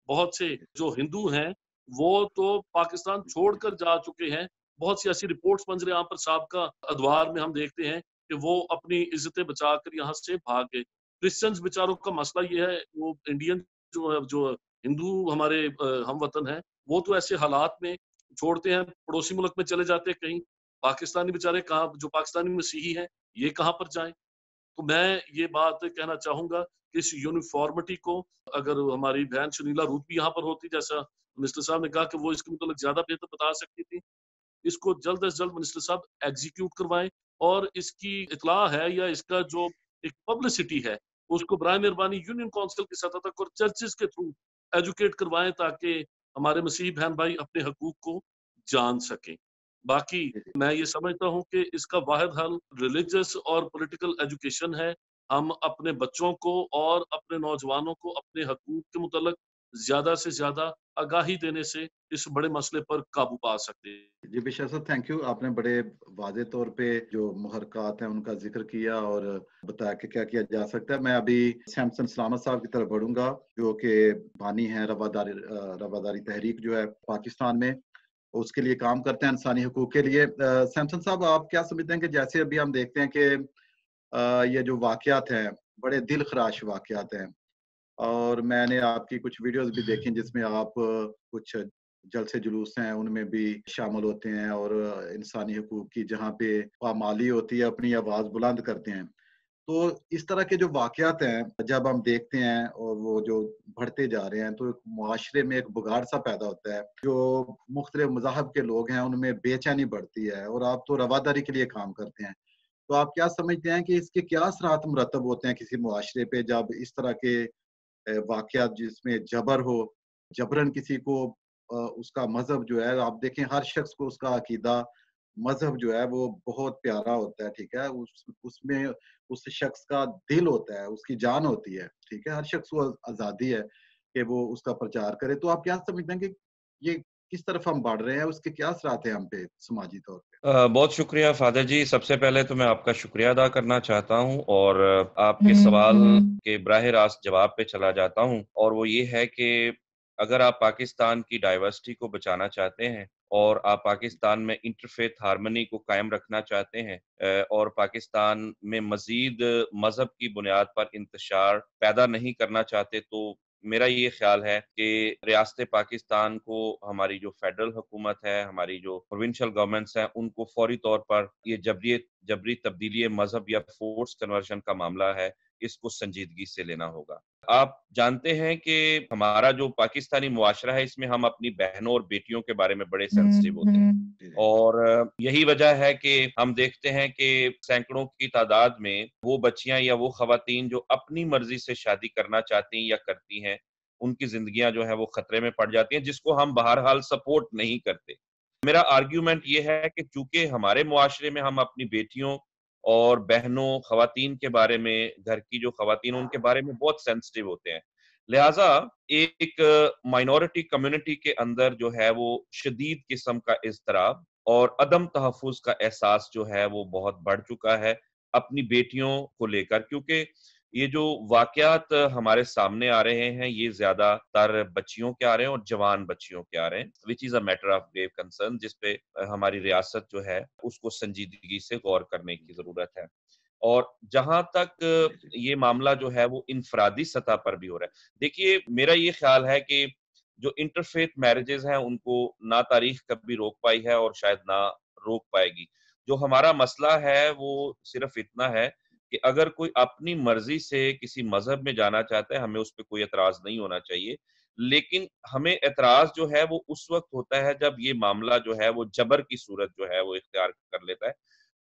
بہت سے جو ہندو ہیں وہ تو پاکستان چھوڑ کر جا چکے ہیں. بہت سی ایسی رپورٹس منظر عام پر سابقہ ادوار میں ہم دیکھتے ہیں کہ وہ اپنی عزتیں بچا کر یہاں سے بھاگ گئے. کرسچنز بیچاروں کا مسئلہ یہ ہے وہ انڈین جو ہندو ہمارے ہم وطن ہیں وہ تو ایسے حالات میں چھوڑتے ہیں پڑوسی ملک میں چلے جاتے ہیں. کہیں پاکستانی بیچارے کہاں جو پاکستانی مسیحی ہیں یہ کہاں پر جائیں. تو میں یہ بات کہنا چاہوں گا کہ اس یونیفارمٹی کو اگر ہماری بہن سنیلا روت بھی یہاں پر ہوتی جیسا منسٹر صاحب نے کہا کہ وہ اس کے متعلق زیادہ بہتر بتا سکتی تھی. اس کو جلد از جلد منسٹر صاحب ایگزیکیوٹ کروائیں اور اس کی اطلاع ہے یا اس کا جو ایک پبلسٹی ہے اس کو برائے مہربانی یونین کونسل کی سطح تک اور چرچز کے تھرو ایجوکیٹ کروائیں تاکہ ہمارے مسیحی بہن بھائی اپنے حقوق کو جان سکیں. باقی میں یہ سمجھتا ہوں کہ اس کا واحد حل ریلیجس اور پولیٹیکل ایجوکیشن ہے. ہم اپنے بچوں کو اور اپنے نوجوانوں کو اپنے حقوق کے متعلق زیادہ سے زیادہ آگاہی دینے سے اس بڑے مسئلے پر قابو پا سکتے ہیں. جی بشار صاحب تھینک یو. آپ نے بڑے واضح طور پہ جو محرکات ہیں ان کا ذکر کیا اور بتایا کہ کیا کیا جا سکتا ہے. میں ابھی سیمسن سلامت صاحب کی طرف بڑھوں گا جو کہ بانی ہیں رواداری تحریک جو ہے پاکستان میں اس کے لیے کام کرتے ہیں انسانی حقوق کے لیے. سیمسن صاحب آپ کیا سمجھتے ہیں کہ جیسے ابھی ہم دیکھتے ہیں کہ یہ جو واقعات ہیں بڑے دل خراش واقعات ہیں اور میں نے آپ کی کچھ ویڈیوز بھی دیکھی جس میں آپ کچھ جلسے جلوس ہیں ان میں بھی شامل ہوتے ہیں اور انسانی حقوق کی جہاں پہ پامالی ہوتی ہے اپنی آواز بلند کرتے ہیں. تو اس طرح کے جو واقعات ہیں جب ہم دیکھتے ہیں اور وہ جو بڑھتے جا رہے ہیں تو ایک معاشرے میں ایک بگاڑ سا پیدا ہوتا ہے. جو مختلف مذاہب کے لوگ ہیں ان میں بے چینی بڑھتی ہے اور آپ تو رواداری کے لیے کام کرتے ہیں. تو آپ کیا سمجھتے ہیں کہ اس کے کیا اثرات مرتب ہوتے ہیں کسی معاشرے پہ جب اس طرح کے واقعات جس میں جبر ہو جبرن کسی کو اس کا مذہب جو ہے آپ دیکھیں ہر شخص کو اس کا عقیدہ مذہب جو ہے وہ بہت پیارا ہوتا ہے. ٹھیک ہے اس میں اس شخص کا دل ہوتا ہے اس کی جان ہوتی ہے. ٹھیک ہے ہر شخص کو آزادی ہے کہ وہ اس کا پرچار کرے. تو آپ کیا سمجھتے ہیں کہ یہ کس طرف ہم بڑھ رہے ہیں اس کے کیا اثرات ہیں ہم پہ سماجی طور پہ؟ بہت شکریہ فادر جی. سب سے پہلے تو میں آپ کا شکریہ ادا کرنا چاہتا ہوں اور آپ کے سوال کے براہ راست جواب پہ چلا جاتا ہوں اور وہ یہ ہے کہ اگر آپ پاکستان کی ڈائیورسٹی کو بچانا چاہتے ہیں اور آپ پاکستان میں انٹرفیتھ ہارمنی کو قائم رکھنا چاہتے ہیں اور پاکستان میں مزید مذہب کی بنیاد پر انتشار پیدا نہیں کرنا چاہتے تو میرا یہ خیال ہے کہ ریاست پاکستان کو ہماری جو فیڈرل حکومت ہے ہماری جو پروونشل گورنمنٹس ہیں ان کو فوری طور پر یہ جبری تبدیلی مذہب یا فورس کنورژن کا معاملہ ہے اس کو سنجیدگی سے لینا ہوگا. آپ جانتے ہیں کہ ہمارا جو پاکستانی معاشرہ ہے اس میں ہم اپنی بہنوں اور بیٹیوں کے بارے میں بڑے سینسٹیو ہوتے ہیں اور یہی وجہ ہے کہ ہم دیکھتے ہیں کہ سینکڑوں کی تعداد میں وہ بچیاں یا وہ خواتین جو اپنی مرضی سے شادی کرنا چاہتی ہیں یا کرتی ہیں ان کی زندگیاں جو ہے وہ خطرے میں پڑ جاتی ہیں جس کو ہم بہرحال سپورٹ نہیں کرتے. میرا آرگیومنٹ یہ ہے کہ چونکہ ہمارے معاشرے میں ہم اپنی بیٹیوں اور بہنوں خواتین کے بارے میں گھر کی جو خواتین ان کے بارے میں بہت سینسٹیو ہوتے ہیں لہٰذا ایک مائنورٹی کمیونٹی کے اندر جو ہے وہ شدید قسم کا اضطراب اور عدم تحفظ کا احساس جو ہے وہ بہت بڑھ چکا ہے اپنی بیٹیوں کو لے کر کیونکہ یہ جو واقعات ہمارے سامنے آ رہے ہیں یہ زیادہ تر بچیوں کے آ رہے ہیں اور جوان بچیوں کے آ رہے ہیں which is a matter of grave concern جس پہ ہماری ریاست جو ہے اس کو سنجیدگی سے غور کرنے کی ضرورت ہے. اور جہاں تک یہ معاملہ جو ہے وہ انفرادی سطح پر بھی ہو رہا ہے دیکھیے میرا یہ خیال ہے کہ جو انٹرفیتھ میرجز ہیں ان کو نہ تاریخ کبھی روک پائی ہے اور شاید نہ روک پائے گی. جو ہمارا مسئلہ ہے وہ صرف اتنا ہے کہ اگر کوئی اپنی مرضی سے کسی مذہب میں جانا چاہتا ہے ہمیں اس پہ کوئی اعتراض نہیں ہونا چاہیے لیکن ہمیں اعتراض جو ہے وہ اس وقت ہوتا ہے جب یہ معاملہ جو ہے وہ جبر کی صورت جو ہے وہ اختیار کر لیتا ہے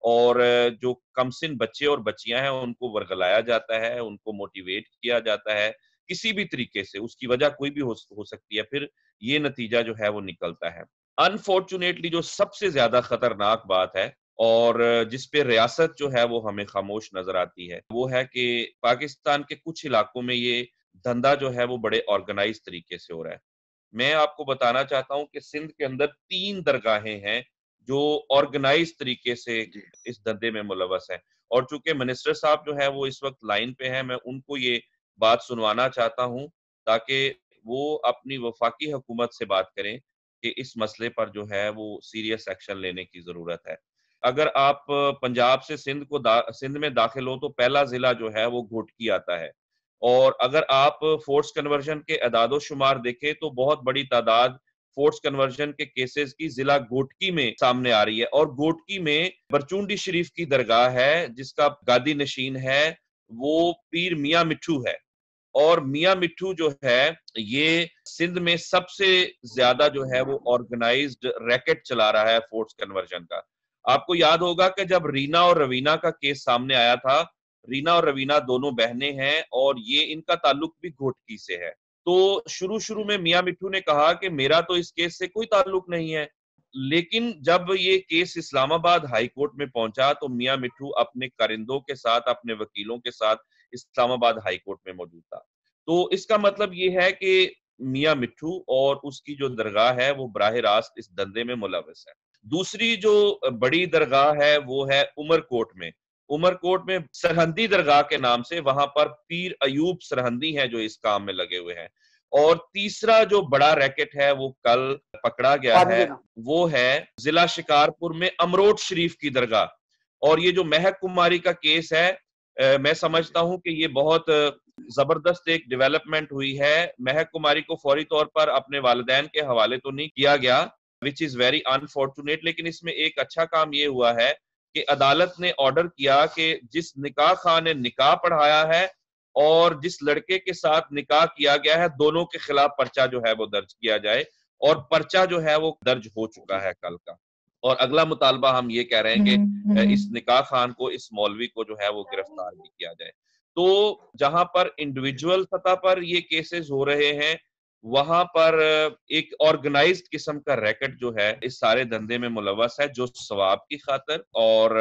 اور جو کمسن بچے اور بچیاں ہیں ان کو ورگلایا جاتا ہے ان کو موٹیویٹ کیا جاتا ہے کسی بھی طریقے سے اس کی وجہ کوئی بھی ہو سکتی ہے پھر یہ نتیجہ جو ہے وہ نکلتا ہے. انفارچونیٹلی جو سب سے زیادہ خطرناک بات ہے اور جس پہ ریاست جو ہے وہ ہمیں خاموش نظر آتی ہے وہ ہے کہ پاکستان کے کچھ علاقوں میں یہ دھندا جو ہے وہ بڑے آرگنائز طریقے سے ہو رہا ہے. میں آپ کو بتانا چاہتا ہوں کہ سندھ کے اندر 3 درگاہیں ہیں جو آرگنائز طریقے سے اس دھندے میں ملوث ہیں، اور چونکہ منسٹر صاحب جو ہے وہ اس وقت لائن پہ ہیں، میں ان کو یہ بات سنوانا چاہتا ہوں تاکہ وہ اپنی وفاقی حکومت سے بات کریں کہ اس مسئلے پر جو ہے وہ سیریس ایکشن لینے کی ضرورت ہے۔ اگر آپ پنجاب سے سندھ میں داخل ہو تو پہلا ضلع جو ہے وہ گھوٹکی آتا ہے، اور اگر آپ فورس کنورژن کے اعداد و شمار دیکھیں تو بہت بڑی تعداد فورس کنورژن کے کیسز کی ضلع گھوٹکی میں سامنے آ رہی ہے، اور گھوٹکی میں برچونڈی شریف کی درگاہ ہے جس کا گادی نشین ہے وہ پیر میاں مٹھو ہے، اور میاں مٹھو جو ہے یہ سندھ میں سب سے زیادہ جو ہے وہ آرگنائزڈ ریکٹ چلا رہا ہے فورس کنورژن کا۔ آپ کو یاد ہوگا کہ جب رینا اور روینہ کا کیس سامنے آیا تھا، رینا اور روینہ دونوں بہنیں ہیں اور یہ ان کا تعلق بھی گھوٹکی سے ہے، تو شروع میں میاں مٹھو نے کہا کہ میرا تو اس کیس سے کوئی تعلق نہیں ہے، لیکن جب یہ کیس اسلام آباد ہائی کورٹ میں پہنچا تو میاں مٹھو اپنے کرندوں کے ساتھ، اپنے وکیلوں کے ساتھ اسلام آباد ہائی کورٹ میں موجود تھا۔ تو اس کا مطلب یہ ہے کہ میاں مٹھو اور اس کی جو درگاہ ہے وہ براہ راست اس دندے میں ملوث ہے۔ دوسری جو بڑی درگاہ ہے وہ ہے عمر کوٹ میں سرہندی درگاہ کے نام سے، وہاں پر پیر ایوب سرہندی ہیں جو اس کام میں لگے ہوئے ہیں۔ اور تیسرا جو بڑا ریکٹ ہے وہ کل پکڑا گیا ہے، وہ ہے ضلع شکارپور میں امروٹ شریف کی درگاہ، اور یہ جو مہک کماری کا کیس ہے، میں سمجھتا ہوں کہ یہ بہت زبردست ایک ڈیولپمنٹ ہوئی ہے۔ مہک کماری کو فوری طور پر اپنے والدین کے حوالے تو نہیں کیا گیا which is very unfortunate، لیکن اس میں ایک اچھا کام یہ ہوا ہے کہ عدالت نے آرڈر کیا کہ جس نکاح خواہ نے نکاح پڑھایا ہے اور جس لڑکے کے ساتھ نکاح کیا گیا ہے، دونوں کے خلاف پرچہ جو ہے وہ درج کیا جائے، اور پرچہ جو ہے وہ درج ہو چکا ہے کل کا۔ اور اگلا مطالبہ ہم یہ کہہ رہے ہیں کہ اس نکاح خان کو، اس مولوی کو جو ہے وہ گرفتار بھی کیا جائے۔ تو جہاں پر انڈیویجول سطح پر یہ کیسز ہو رہے ہیں، وہاں پر ایک آرگنائزڈ قسم کا ریکٹ جو ہے اس سارے دھندے میں ملوث ہے، جو ثواب کی خاطر اور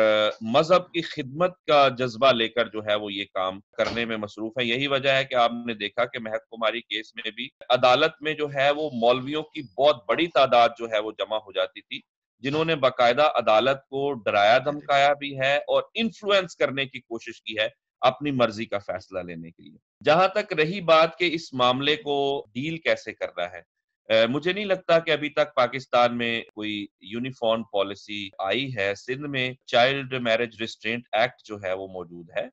مذہب کی خدمت کا جذبہ لے کر جو ہے وہ یہ کام کرنے میں مصروف ہے۔ یہی وجہ ہے کہ آپ نے دیکھا کہ مہک کماری کیس میں بھی عدالت میں جو ہے وہ مولویوں کی بہت بڑی تعداد جو ہے وہ جمع ہو جاتی تھی، جنہوں نے باقاعدہ عدالت کو ڈرایا دھمکایا بھی ہے اور انفلوئنس کرنے کی کوشش کی ہے اپنی مرضی کا فیصلہ لینے کے لیے۔ جہاں تک رہی بات کہ اس معاملے کو ڈیل کیسے کرنا ہے، مجھے نہیں لگتا کہ ابھی تک پاکستان میں کوئی یونیفارم پالیسی آئی ہے۔ سندھ میں چائلڈ میرج ریسٹرینٹ ایکٹ جو ہے وہ موجود ہے،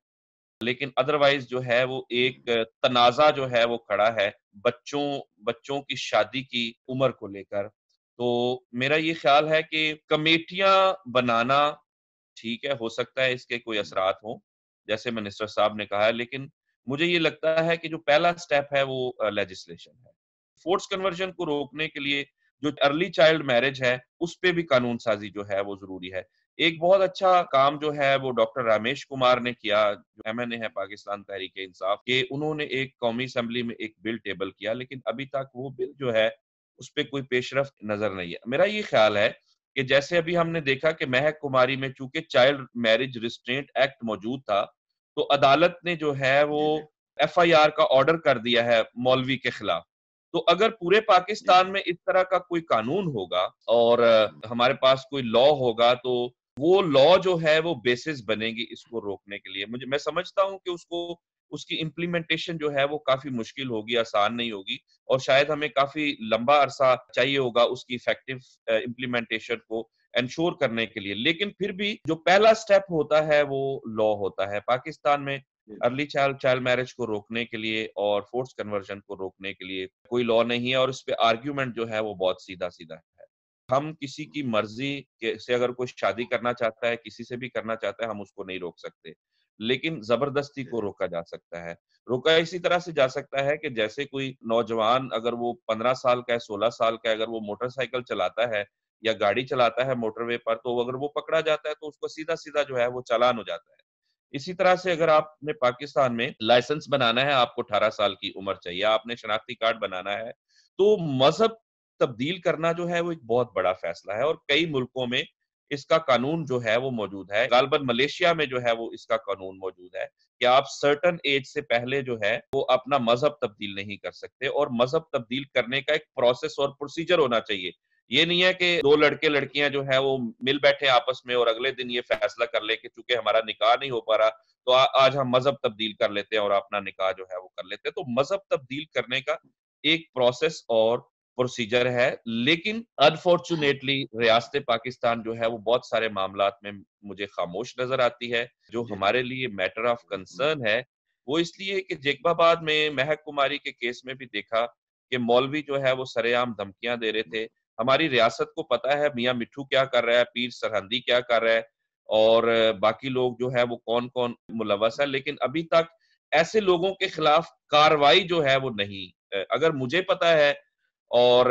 لیکن ادروائز جو ہے وہ ایک تنازع جو ہے وہ کھڑا ہے بچوں کی شادی کی عمر کو لے کر۔ تو میرا یہ خیال ہے کہ کمیٹیاں بنانا ٹھیک ہے، ہو سکتا ہے اس کے کوئی اثرات ہوں جیسے منسٹر صاحب نے کہا ہے، لیکن مجھے یہ لگتا ہے کہ جو پہلا سٹیپ ہے وہ لیجسلیشن ہے۔ فورس کنورژن کو روکنے کے لیے جو ارلی چائلڈ میرج ہے اس پہ بھی قانون سازی جو ہے وہ ضروری ہے۔ ایک بہت اچھا کام جو ہے وہ ڈاکٹر رامیش کمار نے کیا، جو ایم این اے ہے پاکستان تحریک انصاف کے، انہوں نے ایک قومی اسمبلی میں ایک بل ٹیبل کیا، لیکن ابھی تک وہ بل جو ہے اس پہ کوئی پیش رفت نظر نہیں ہے۔ میرا یہ خیال ہے کہ جیسے ابھی ہم نے دیکھا کہ مہک کماری میں چونکہ چائلڈ میرج ریسٹرینٹ ایکٹ موجود تھا، تو عدالت نے جو ہے وہ ایف آئی آر کا آرڈر کر دیا ہے مولوی کے خلاف۔ تو اگر پورے پاکستان میں اس طرح کا کوئی قانون ہوگا اور ہمارے پاس کوئی لا ہوگا، تو وہ لا جو ہے وہ بیسس بنے گی اس کو روکنے کے لیے۔ میں سمجھتا ہوں کہ اس کی امپلیمنٹیشن جو ہے وہ کافی مشکل ہوگی، آسان نہیں ہوگی، اور شاید ہمیں کافی لمبا عرصہ چاہیے ہوگا اس کی ایفیکٹو امپلیمنٹیشن کو انشور کرنے کے لیے۔ لیکن پھر بھی جو پہلا سٹیپ ہوتا ہے وہ لا ہوتا ہے۔ پاکستان میں ارلی چائلڈ میرج کو روکنے کے لیے اور فورس کنورژن کو روکنے کے لیے کوئی لا نہیں ہے، اور اس پہ آرگیومنٹ جو ہے وہ بہت سیدھا ہے۔ ہم کسی کی مرضی سے اگر کوئی شادی کرنا چاہتا ہے، کسی سے بھی کرنا چاہتا ہے، ہم اس کو نہیں روک سکتے، لیکن زبردستی کو روکا جا سکتا ہے۔ روکا اسی طرح سے جا سکتا ہے کہ جیسے کوئی نوجوان اگر وہ 15 سال کا ہے، 16 سال کا ہے، اگر وہ موٹر سائیکل چلاتا ہے یا گاڑی چلاتا ہے موٹر وے پر، تو اگر وہ پکڑا جاتا ہے تو اس کو سیدھا جو ہے وہ چالان ہو جاتا ہے۔ اسی طرح سے اگر آپ نے پاکستان میں لائسنس بنانا ہے، آپ کو 18 سال کی عمر چاہیے، آپ نے شناختی کارڈ بنانا ہے، تو مذہب تبدیل کرنا جو ہے وہ ایک بہت بڑا فیصلہ ہے، اور کئی ملکوں میں اس کا قانون جو ہے وہ موجود ہے. غالباً ملیشیا میں جو ہے وہ اس کا قانون موجود ہے کہ آپ سرٹن ایج سے پہلے جو ہے وہ اپنا مذہب تبدیل نہیں کر سکتے, اور مذہب تبدیل کرنے کا ایک پروسیس اور پروسیجر ہونا چاہیے. یہ نہیں ہے کہ دو لڑکے لڑکیاں جو ہے وہ مل بیٹھے آپس میں اور اگلے دن یہ فیصلہ کر لے کہ چونکہ ہمارا نکاح نہیں ہو پا رہا تو آج ہم مذہب تبدیل کر لیتے ہیں اور اپنا نکاح جو ہے وہ کر لیتے ہیں. تو مذہب تبدیل کرنے کا ایک پروسیس اور پروسیجر ہے, لیکن انفارچونیٹلی ریاست پاکستان جو ہے وہ بہت سارے معاملات میں مجھے خاموش نظر آتی ہے. جو ہمارے لیے میٹر آف کنسرن ہے وہ اس لیے کہ جیکب آباد میں مہک کماری کے کیس میں بھی دیکھا کہ مولوی جو ہے وہ سرے عام دھمکیاں دے رہے تھے. ہماری ریاست کو پتا ہے میاں مٹھو کیا کر رہا ہے, پیر سرہندی کیا کر رہا ہے, اور باقی لوگ جو ہے وہ کون کون ملوث ہے, لیکن ابھی تک ایسے لوگوں کے خلاف کاروائی جو ہے وہ نہیں. اگر مجھے پتا ہے اور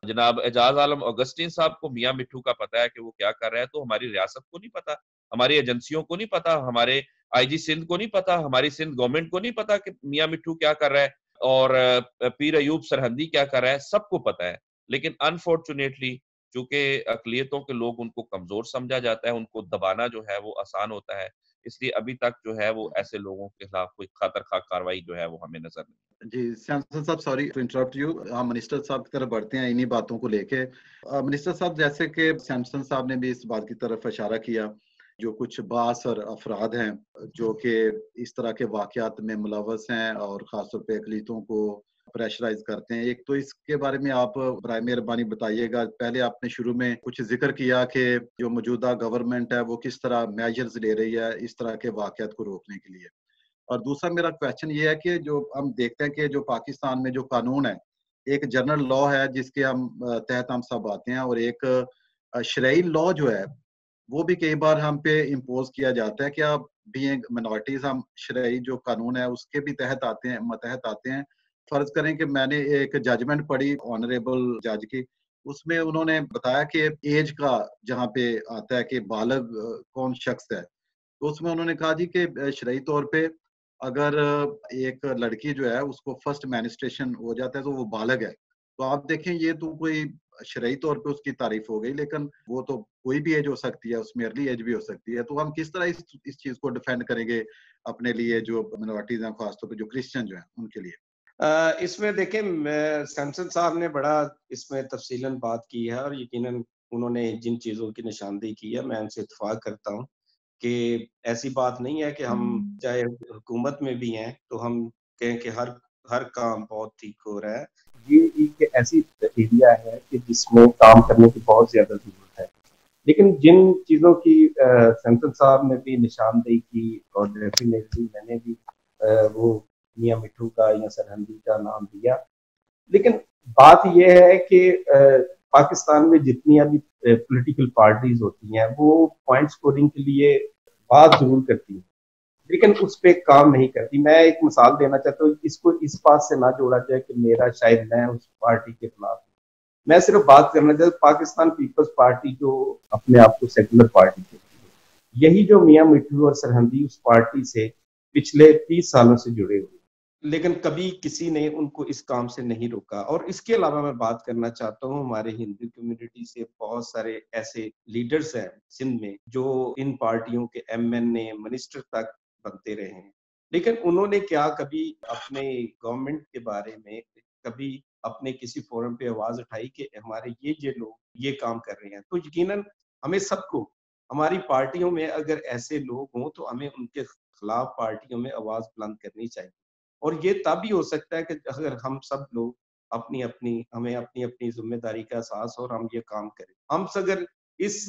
جناب اعجاز عالم اگسٹین صاحب کو میاں مٹھو کا پتا ہے کہ وہ کیا کر رہا ہے, تو ہماری ریاست کو نہیں پتا, ہماری ایجنسیوں کو نہیں پتا, ہمارے آئی جی سندھ کو نہیں پتا, ہماری سندھ گورنمنٹ کو نہیں پتا کہ میاں مٹھو کیا کر رہا ہے اور پیر ایوب سرہندی کیا کر رہا ہے. سب کو پتا ہے, لیکن انفارچونیٹلی چونکہ اقلیتوں کے لوگ ان کو کمزور سمجھا جاتا ہے, ان کو دبانا جو ہے وہ آسان ہوتا ہے, اس لیے ابھی تک جو ہے وہ ایسے لوگوں کے خلاف کوئی خاطر خواہ کاروائی جو ہے وہ ہمیں نظر نہیں. جی سیمسن صاحب, سوری ٹو انٹرپٹ یو, ہم منسٹر صاحب کی طرف بڑھتے ہیں انہی باتوں کو لے کے. منسٹر صاحب, جیسے کہ سیمسن صاحب نے بھی اس بات کی طرف اشارہ کیا, جو کچھ باعث اور افراد ہیں جو کہ اس طرح کے واقعات میں ملوث ہیں اور خاص طور پہ اقلیتوں کو پریشرائز کرتے ہیں, ایک تو اس کے بارے میں آپ برائے مہربانی بتائیے گا. پہلے آپ نے شروع میں کچھ ذکر کیا کہ جو موجودہ گورنمنٹ ہے وہ کس طرح میجرز لے رہی ہے اس طرح کے واقعات کو روکنے کے لیے, اور دوسرا میرا کویشچن یہ ہے کہ جو ہم دیکھتے ہیں کہ جو پاکستان میں جو قانون ہے, ایک جنرل لا ہے جس کے ہم تحت ہم سب آتے ہیں, اور ایک شرعی لا جو ہے وہ بھی کئی بار ہم پہ امپوز کیا جاتا ہے کہ آپ بینگ منارٹیز ہم شرعی جو قانون ہے اس کے بھی تحت آتے ہیں, متحت آتے ہیں. فرض کریں کہ میں نے ایک ججمنٹ پڑھی آنریبل جج کی, اس میں انہوں نے بتایا کہ ایج کا جہاں پہ آتا ہے کہ بالغ کون شخص ہے, تو اس میں انہوں نے کہا جی کہ شرعی طور پہ اگر ایک لڑکی جو ہے اس کو فرسٹ مینسٹریشن ہو جاتا ہے تو وہ بالغ ہے. تو آپ دیکھیں یہ تو کوئی شرعی طور پہ اس کی تعریف ہو گئی, لیکن وہ تو کوئی بھی ایج ہو سکتی ہے, اس میں ارلی ایج بھی ہو سکتی ہے. تو ہم کس طرح اس چیز کو ڈیفینڈ کریں گے اپنے لیے جو منارٹیز ہیں, خاص طور پہ جو کرسچن جو ہیں ان کے لیے؟ اس میں دیکھیں سیمسن صاحب نے بڑا اس میں تفصیلاً بات کی ہے, اور یقیناً انہوں نے جن چیزوں کی نشاندہی کی ہے میں ان سے اتفاق کرتا ہوں کہ ایسی بات نہیں ہے کہ ہم چاہے حکومت میں بھی ہیں تو ہم کہیں کہ ہر کام بہت ٹھیک ہو رہا ہے. یہ ایک ایسی ایریا ہے کہ جس میں کام کرنے کی بہت زیادہ ضرورت ہے, لیکن جن چیزوں کی سیمسن صاحب نے بھی نشاندہی کی, اور ڈیفینیٹلی میں نے بھی وہ میاں مٹھو کا یا سرہندی کا نام دیا, لیکن بات یہ ہے کہ پاکستان میں جتنی ابھی پولیٹیکل پارٹیز ہوتی ہیں وہ پوائنٹ سکورنگ کے لیے بات ضرور کرتی ہیں, لیکن اس پہ کام نہیں کرتی. میں ایک مثال دینا چاہتا ہوں, اس کو اس بات سے نہ جوڑا جائے کہ میرا شاید میں اس پارٹی کے خلاف ہوں. میں صرف بات کرنا چاہتا ہوں پاکستان پیپلز پارٹی جو اپنے آپ کو سیکولر پارٹی کہتی ہے, یہی جو میاں مٹھو اور سرہندی اس پارٹی سے پچھلے 30 سالوں سے جڑے ہوئے, لیکن کبھی کسی نے ان کو اس کام سے نہیں روکا. اور اس کے علاوہ میں بات کرنا چاہتا ہوں ہمارے ہندو کمیونٹی سے بہت سارے ایسے لیڈرز ہیں سندھ میں جو ان پارٹیوں کے ایم این اے منسٹر تک بنتے رہے ہیں, لیکن انہوں نے کیا کبھی اپنے گورنمنٹ کے بارے میں کبھی اپنے کسی فورم پہ آواز اٹھائی کہ ہمارے یہ لوگ یہ کام کر رہے ہیں؟ تو یقیناً ہمیں سب کو ہماری پارٹیوں میں اگر ایسے لوگ ہوں تو ہمیں ان کے خلاف پارٹیوں میں آواز بلند کرنی چاہیے. اور یہ تب ہی ہو سکتا ہے کہ اگر ہم سب لوگ ہمیں اپنی اپنی ذمہ داری کا احساس اور ہم یہ کام کریں. ہم اگر اس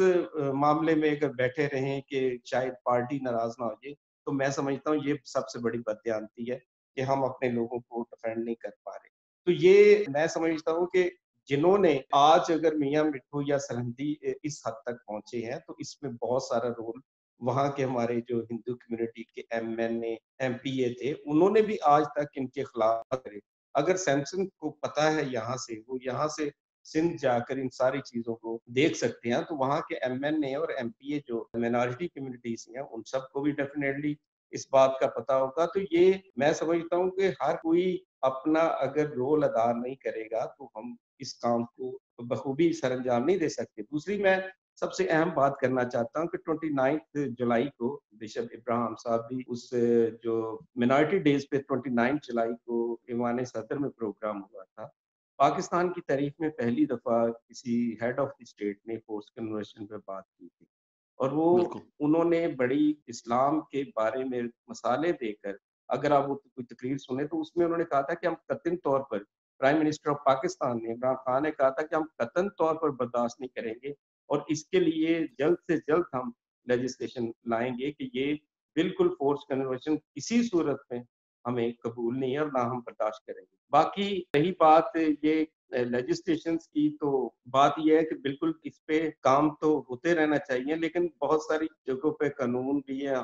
معاملے میں اگر بیٹھے رہیں کہ شاید پارٹی ناراض نہ ہو جائے, تو میں سمجھتا ہوں یہ سب سے بڑی بددیانتی ہے کہ ہم اپنے لوگوں کو ڈیفینڈ نہیں کر پا رہے. تو یہ میں سمجھتا ہوں کہ جنہوں نے آج اگر میاں مٹھو یا سرہندی اس حد تک پہنچے ہیں تو اس میں بہت سارا رول وہاں کے ہمارے جو ہندو کمیونٹی کے M N A M P A تھے, انہوں نے بھی آج تک ان کے خلاف کرے. اگر سیمسن کو پتا ہے یہاں سے, وہ یہاں سے سندھ جا کر ان ساری چیزوں کو دیکھ سکتے ہیں, تو وہاں کے ایم این اے اور ایم پی اے جو مائنارٹی کمیونٹیز ہیں ان سب کو بھی ڈیفینیٹلی اس بات کا پتا ہوگا. تو یہ میں سمجھتا ہوں کہ ہر کوئی اپنا اگر رول ادا نہیں کرے گا تو ہم اس کام کو بخوبی سر انجام نہیں دے سکتے. دوسری میں سب سے اہم بات کرنا چاہتا ہوں کہ 29 جولائی کو بشپ ابراہیم صاحب بھی اس جو منارٹی ڈیز پہ 29 جولائی کو ایوان صدر میں پروگرام ہوا تھا. پاکستان کی تاریخ میں پہلی دفعہ کسی ہیڈ آف دی اسٹیٹ نے فورس کنورژن پہ بات کی تھی, اور وہ بالکل انہوں نے بڑی اسلام کے بارے میں مثالیں دے کر, اگر آپ وہ کوئی تقریر سنیں تو اس میں انہوں نے کہا تھا کہ ہم قطعی طور پر, پرائم منسٹر آف پاکستان نے عمران خان نے کہا تھا کہ ہم قطعی طور پر برداشت نہیں کریں گے, اور اس کے لیے جلد سے جلد ہم لیجسلیشن لائیں گے کہ یہ بالکل فورس کنورژن کسی صورت میں ہمیں قبول نہیں ہے اور نہ ہم برداشت کریں گے. باقی رہی بات یہ لیجسلیشنز کی, تو بات یہ ہے کہ بالکل اس پہ کام تو ہوتے رہنا چاہیے, لیکن بہت ساری جگہوں پہ قانون بھی ہے,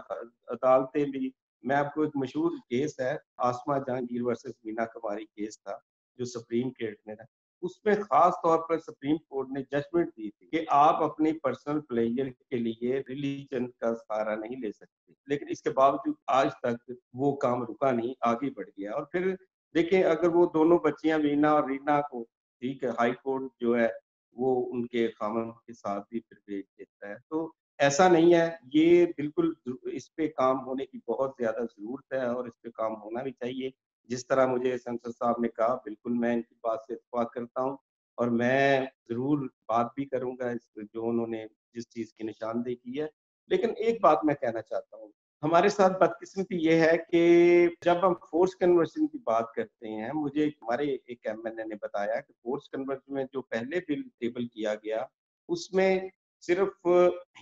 عدالتیں بھی. میں آپ کو ایک مشہور کیس ہے, آسما جہانگیر ورسز مینا کماری کیس تھا جو سپریم کورٹ میں ہے. اس میں خاص طور پر سپریم کورٹ نے ججمنٹ دی تھی کہ آپ اپنی پرسنل پلیجر کے لیے ریلیجن کا سہارا نہیں لے سکتے, لیکن اس کے باوجود آج تک وہ کام رکا نہیں, آگے بڑھ گیا. اور پھر دیکھیں اگر وہ دونوں بچیاں وینا اور رینا کو, ٹھیک ہے, ہائی کورٹ جو ہے وہ ان کے خامن کے ساتھ بھی پھر بھیج دیتا ہے, تو ایسا نہیں ہے. یہ بالکل اس پہ کام ہونے کی بہت زیادہ ضرورت ہے, اور اس پہ کام ہونا بھی چاہیے. جس طرح مجھے سینسر صاحب نے کہا, بالکل میں ان کی بات سے اتفاق کرتا ہوں, اور میں ضرور بات بھی کروں گا جو انہوں نے جس چیز کی نشاندہی کی ہے. لیکن ایک بات میں کہنا چاہتا ہوں, ہمارے ساتھ بدقسمتی یہ ہے کہ جب ہم فورس کنورژن کی بات کرتے ہیں, مجھے ہمارے ایک ایم ایل اے نے بتایا کہ فورس کنورژن میں جو پہلے بل ٹیبل کیا گیا اس میں صرف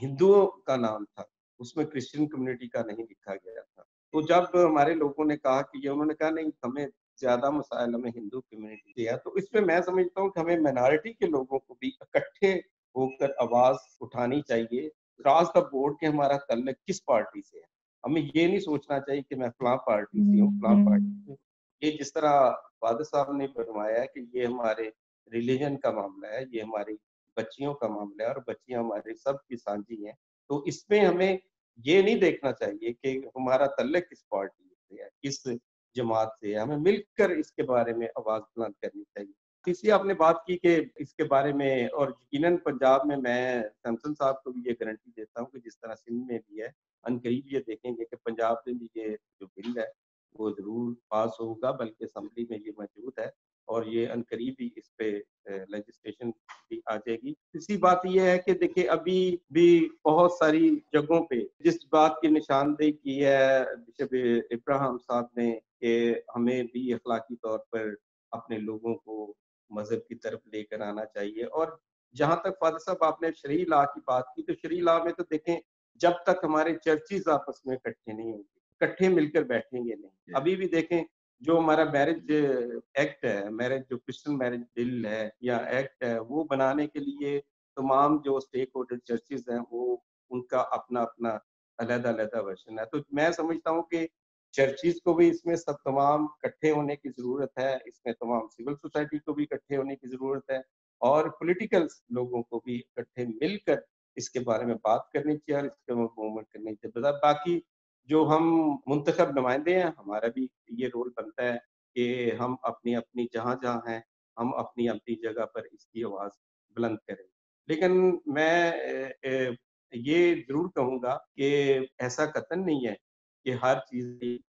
ہندوؤں کا نام تھا, اس میں کرسچن کمیونٹی کا نہیں لکھا گیا تھا. تو جب ہمارے لوگوں نے کہا کہ یہ, انہوں نے کہا نہیں, ہمیں زیادہ مسائل ہمیں ہندو کمیونٹی سے ہے, تو اس میں میں سمجھتا ہوں کہ ہمیں مائنارٹی کے لوگوں کو بھی اکٹھے ہو کر آواز اٹھانی چاہیے کراس دا بورڈ کہ ہمارا تعلق کس پارٹی سے ہے. ہمیں یہ نہیں سوچنا چاہیے کہ میں فلاں پارٹی سے ہوں, فلاں پارٹی سے ہوں. یہ جس طرح فادر صاحب نے فرمایا ہے کہ یہ ہمارے ریلیجن کا معاملہ ہے, یہ ہماری بچیوں کا معاملہ ہے, اور بچیاں ہمارے سب کی سانجھی ہیں. تو اس میں ہمیں یہ نہیں دیکھنا چاہیے کہ ہمارا تعلق کس پارٹی سے ہے, کس جماعت سے ہے. ہمیں مل کر اس کے بارے میں آواز بلند کرنی چاہیے. تیسری آپ نے بات کی کہ اس کے بارے میں, اور یقیناً پنجاب میں سیمسن صاحب کو بھی یہ گارنٹی دیتا ہوں کہ جس طرح سندھ میں بھی ہے, ان قریب یہ دیکھیں گے کہ پنجاب میں بھی یہ جو بل ہے وہ ضرور پاس ہوگا, بلکہ اسمبلی میں یہ موجود ہے, اور یہ ان قریب ہی اس پہ لیجسلیشن بھی آ جائے گی. تیسری بات یہ ہے کہ دیکھیں ابھی بھی بہت ساری جگہوں پہ جس بات کی نشاندہی کی ہے بشپ ابراہیم صاحب نے کہ ہمیں بھی اخلاقی طور پر اپنے لوگوں کو مذہب کی طرف لے کر آنا چاہیے. اور جہاں تک فادر صاحب آپ نے شرعی لا کی بات کی, تو شرعی لا میں تو دیکھیں جب تک ہمارے چرچز آپس میں اکٹھے نہیں ہوں گے, اکٹھے مل کر بیٹھیں گے نہیں. ابھی بھی دیکھیں جو ہمارا میرج ایکٹ ہے, میرج جو کرسچن میرج بل ہے یا ایکٹ ہے, وہ بنانے کے لیے تمام جو اسٹیک ہولڈر چرچز ہیں وہ ان کا اپنا اپنا علیحدہ علیحدہ ورژن ہے. تو میں سمجھتا ہوں کہ چرچز کو بھی اس میں سب تمام اکٹھے ہونے کی ضرورت ہے, اس میں تمام سول سوسائٹی کو بھی اکٹھے ہونے کی ضرورت ہے, اور پولیٹیکل لوگوں کو بھی اکٹھے مل کر اس کے بارے میں بات کرنی چاہیے اور اس کے موومنٹ کرنی چاہیے. باقی جو ہم منتخب نمائندے ہیں, ہمارا بھی یہ رول بنتا ہے کہ ہم اپنی اپنی جہاں جہاں ہیں ہم اپنی اپنی جگہ پر اس کی آواز بلند کریں. لیکن میں یہ ضرور کہوں گا کہ ایسا قطعاً نہیں ہے کہ ہر چیز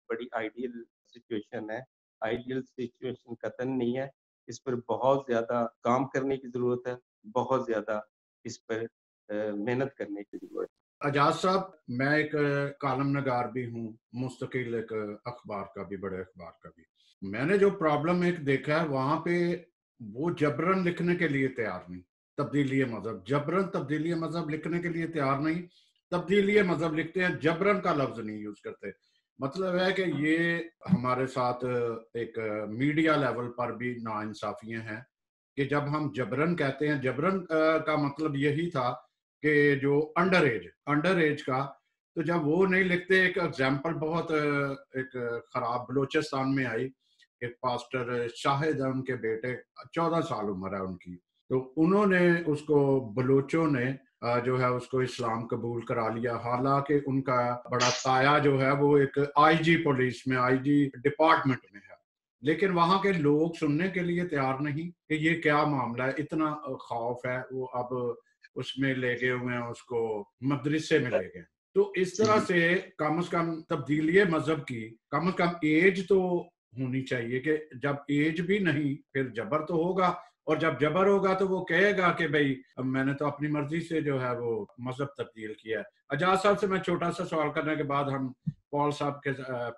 بڑی آئیڈیل سچویشن ہے. آئیڈیل سچویشن قطعاً نہیں ہے, اس پر بہت زیادہ کام کرنے کی ضرورت ہے, بہت زیادہ اس پر محنت کرنے کی ضرورت ہے. اجاز صاحب, میں ایک کالم نگار بھی ہوں, مستقل ایک اخبار کا بھی, بڑے اخبار کا بھی. میں نے جو پرابلم ایک دیکھا ہے وہاں پہ, وہ جبرن لکھنے کے لیے تیار نہیں, تبدیلی مذہب, جبرن تبدیلی مذہب لکھنے کے لیے تیار نہیں, تبدیلی مذہب لکھتے ہیں, جبرن کا لفظ نہیں یوز کرتے. مطلب ہے کہ یہ ہمارے ساتھ ایک میڈیا لیول پر بھی ناانصافیاں ہیں کہ جب ہم جبرن کہتے ہیں, جبرن کا مطلب یہی تھا کہ جو انڈر ایج کا, تو جب وہ نہیں لکھتے, ایک ایگزامپل بہت ایک خراب بلوچستان میں آئی کہ پاسٹر شاہد ہے, ان کے بیٹے 14 سال عمر ہے ان کی, تو انہوں نے اس کو, بلوچوں نے جو ہے اس کو اسلام قبول کرا لیا, حالانکہ ان کا بڑا تایا جو ہے وہ ایک آئی جی پولیس میں, آئی جی ڈپارٹمنٹ میں ہے. لیکن وہاں کے لوگ سننے کے لیے تیار نہیں کہ یہ کیا معاملہ ہے, اتنا خوف ہے. وہ اب اس میں لے گئے ہوئے ہیں، اس کو مدرسے میں لے گئے. تو اس طرح سے کم از کم تبدیلی مذہب کی کم از کم ایج تو ہونی چاہیے کہ جب ایج بھی نہیں پھر جبر تو ہوگا، اور جب جبر ہوگا تو وہ کہے گا کہ بھئی میں نے تو اپنی مرضی سے جو ہے وہ مذہب تبدیل کیا ہے. اجاز صاحب سے میں چھوٹا سا سوال کرنے کے بعد ہم پال صاحب کے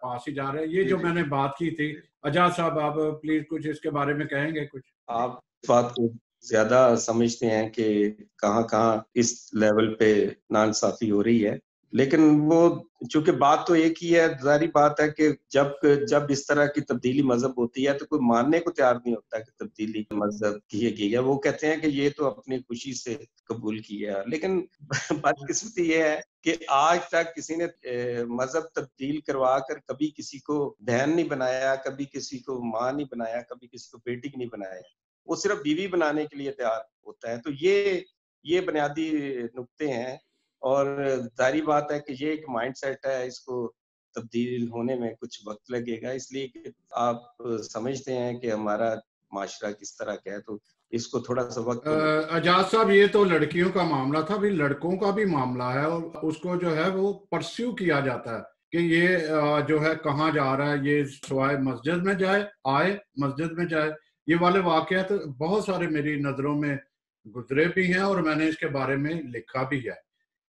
پاس ہی جا رہے ہیں. یہ جو میں نے بات کی تھی، اجاز صاحب آپ پلیز کچھ اس کے بارے میں کہیں گے کچھ؟ آپ بات کو زیادہ سمجھتے ہیں کہ کہاں کہاں اس لیول پہ ناانصافی ہو رہی ہے، لیکن وہ چونکہ بات تو ایک ہی ہے. ظاہری بات ہے کہ جب اس طرح کی تبدیلی مذہب ہوتی ہے تو کوئی ماننے کو تیار نہیں ہوتا کہ تبدیلی مذہب کی ہے. وہ کہتے ہیں کہ یہ تو اپنی خوشی سے قبول کیا. لیکن بدقسمتی یہ ہے کہ آج تک کسی نے مذہب تبدیل کروا کر کبھی کسی کو بہن نہیں بنایا، کبھی کسی کو ماں نہیں بنایا، کبھی کسی کو بیٹی نہیں بنایا. وہ صرف بیوی بنانے کے لیے تیار ہوتا ہے. تو یہ بنیادی نقطے ہیں، اور ظاہری بات ہے کہ یہ ایک مائنڈ سیٹ ہے، اس کو تبدیل ہونے میں کچھ وقت لگے گا. اس لیے کہ آپ سمجھتے ہیں کہ ہمارا معاشرہ کس طرح کا ہے، تو اس کو تھوڑا سا وقت. اجاز صاحب یہ تو لڑکیوں کا معاملہ تھا، بھی لڑکوں کا بھی معاملہ ہے، اور اس کو جو ہے وہ پرسیو کیا جاتا ہے کہ یہ جو ہے کہاں جا رہا ہے، یہ سوائے مسجد میں مسجد میں جائے. یہ والے واقعات بہت سارے میری نظروں میں گزرے بھی ہیں، اور میں نے اس کے بارے میں لکھا بھی ہے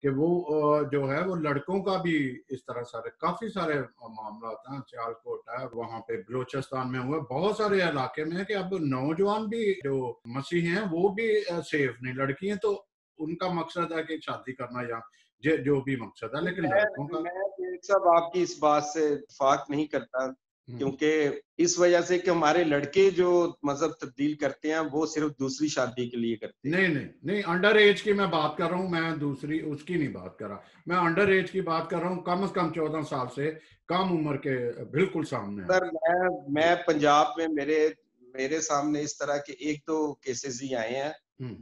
کہ وہ جو ہے وہ لڑکوں کا بھی اس طرح کافی سارے معاملات ہیں. سیالکوٹ ہے، وہاں پہ بلوچستان میں ہوئے، بہت سارے علاقے میں ہے کہ اب نوجوان بھی جو مسیحی ہیں وہ بھی سیف نہیں. لڑکی ہیں تو ان کا مقصد ہے کہ شادی کرنا یا جو بھی مقصد ہے، لیکن لڑکوں کا. میں صاحب آپ کی اس بات سے اتفاق نہیں کرتا، کیونکہ اس وجہ سے کہ ہمارے لڑکے جو مذہب تبدیل کرتے ہیں وہ صرف دوسری شادی کے لیے کرتے ہیں. نہیں انڈر ایج کی میں بات کر رہا ہوں، میں دوسری اس کی نہیں بات کر رہا، میں انڈر ایج کی بات کر رہا ہوں. کم از کم 14 سال سے کم عمر کے بالکل سامنے. سر میں پنجاب میں میرے سامنے اس طرح کے 1-2 کیسز ہی آئے ہیں،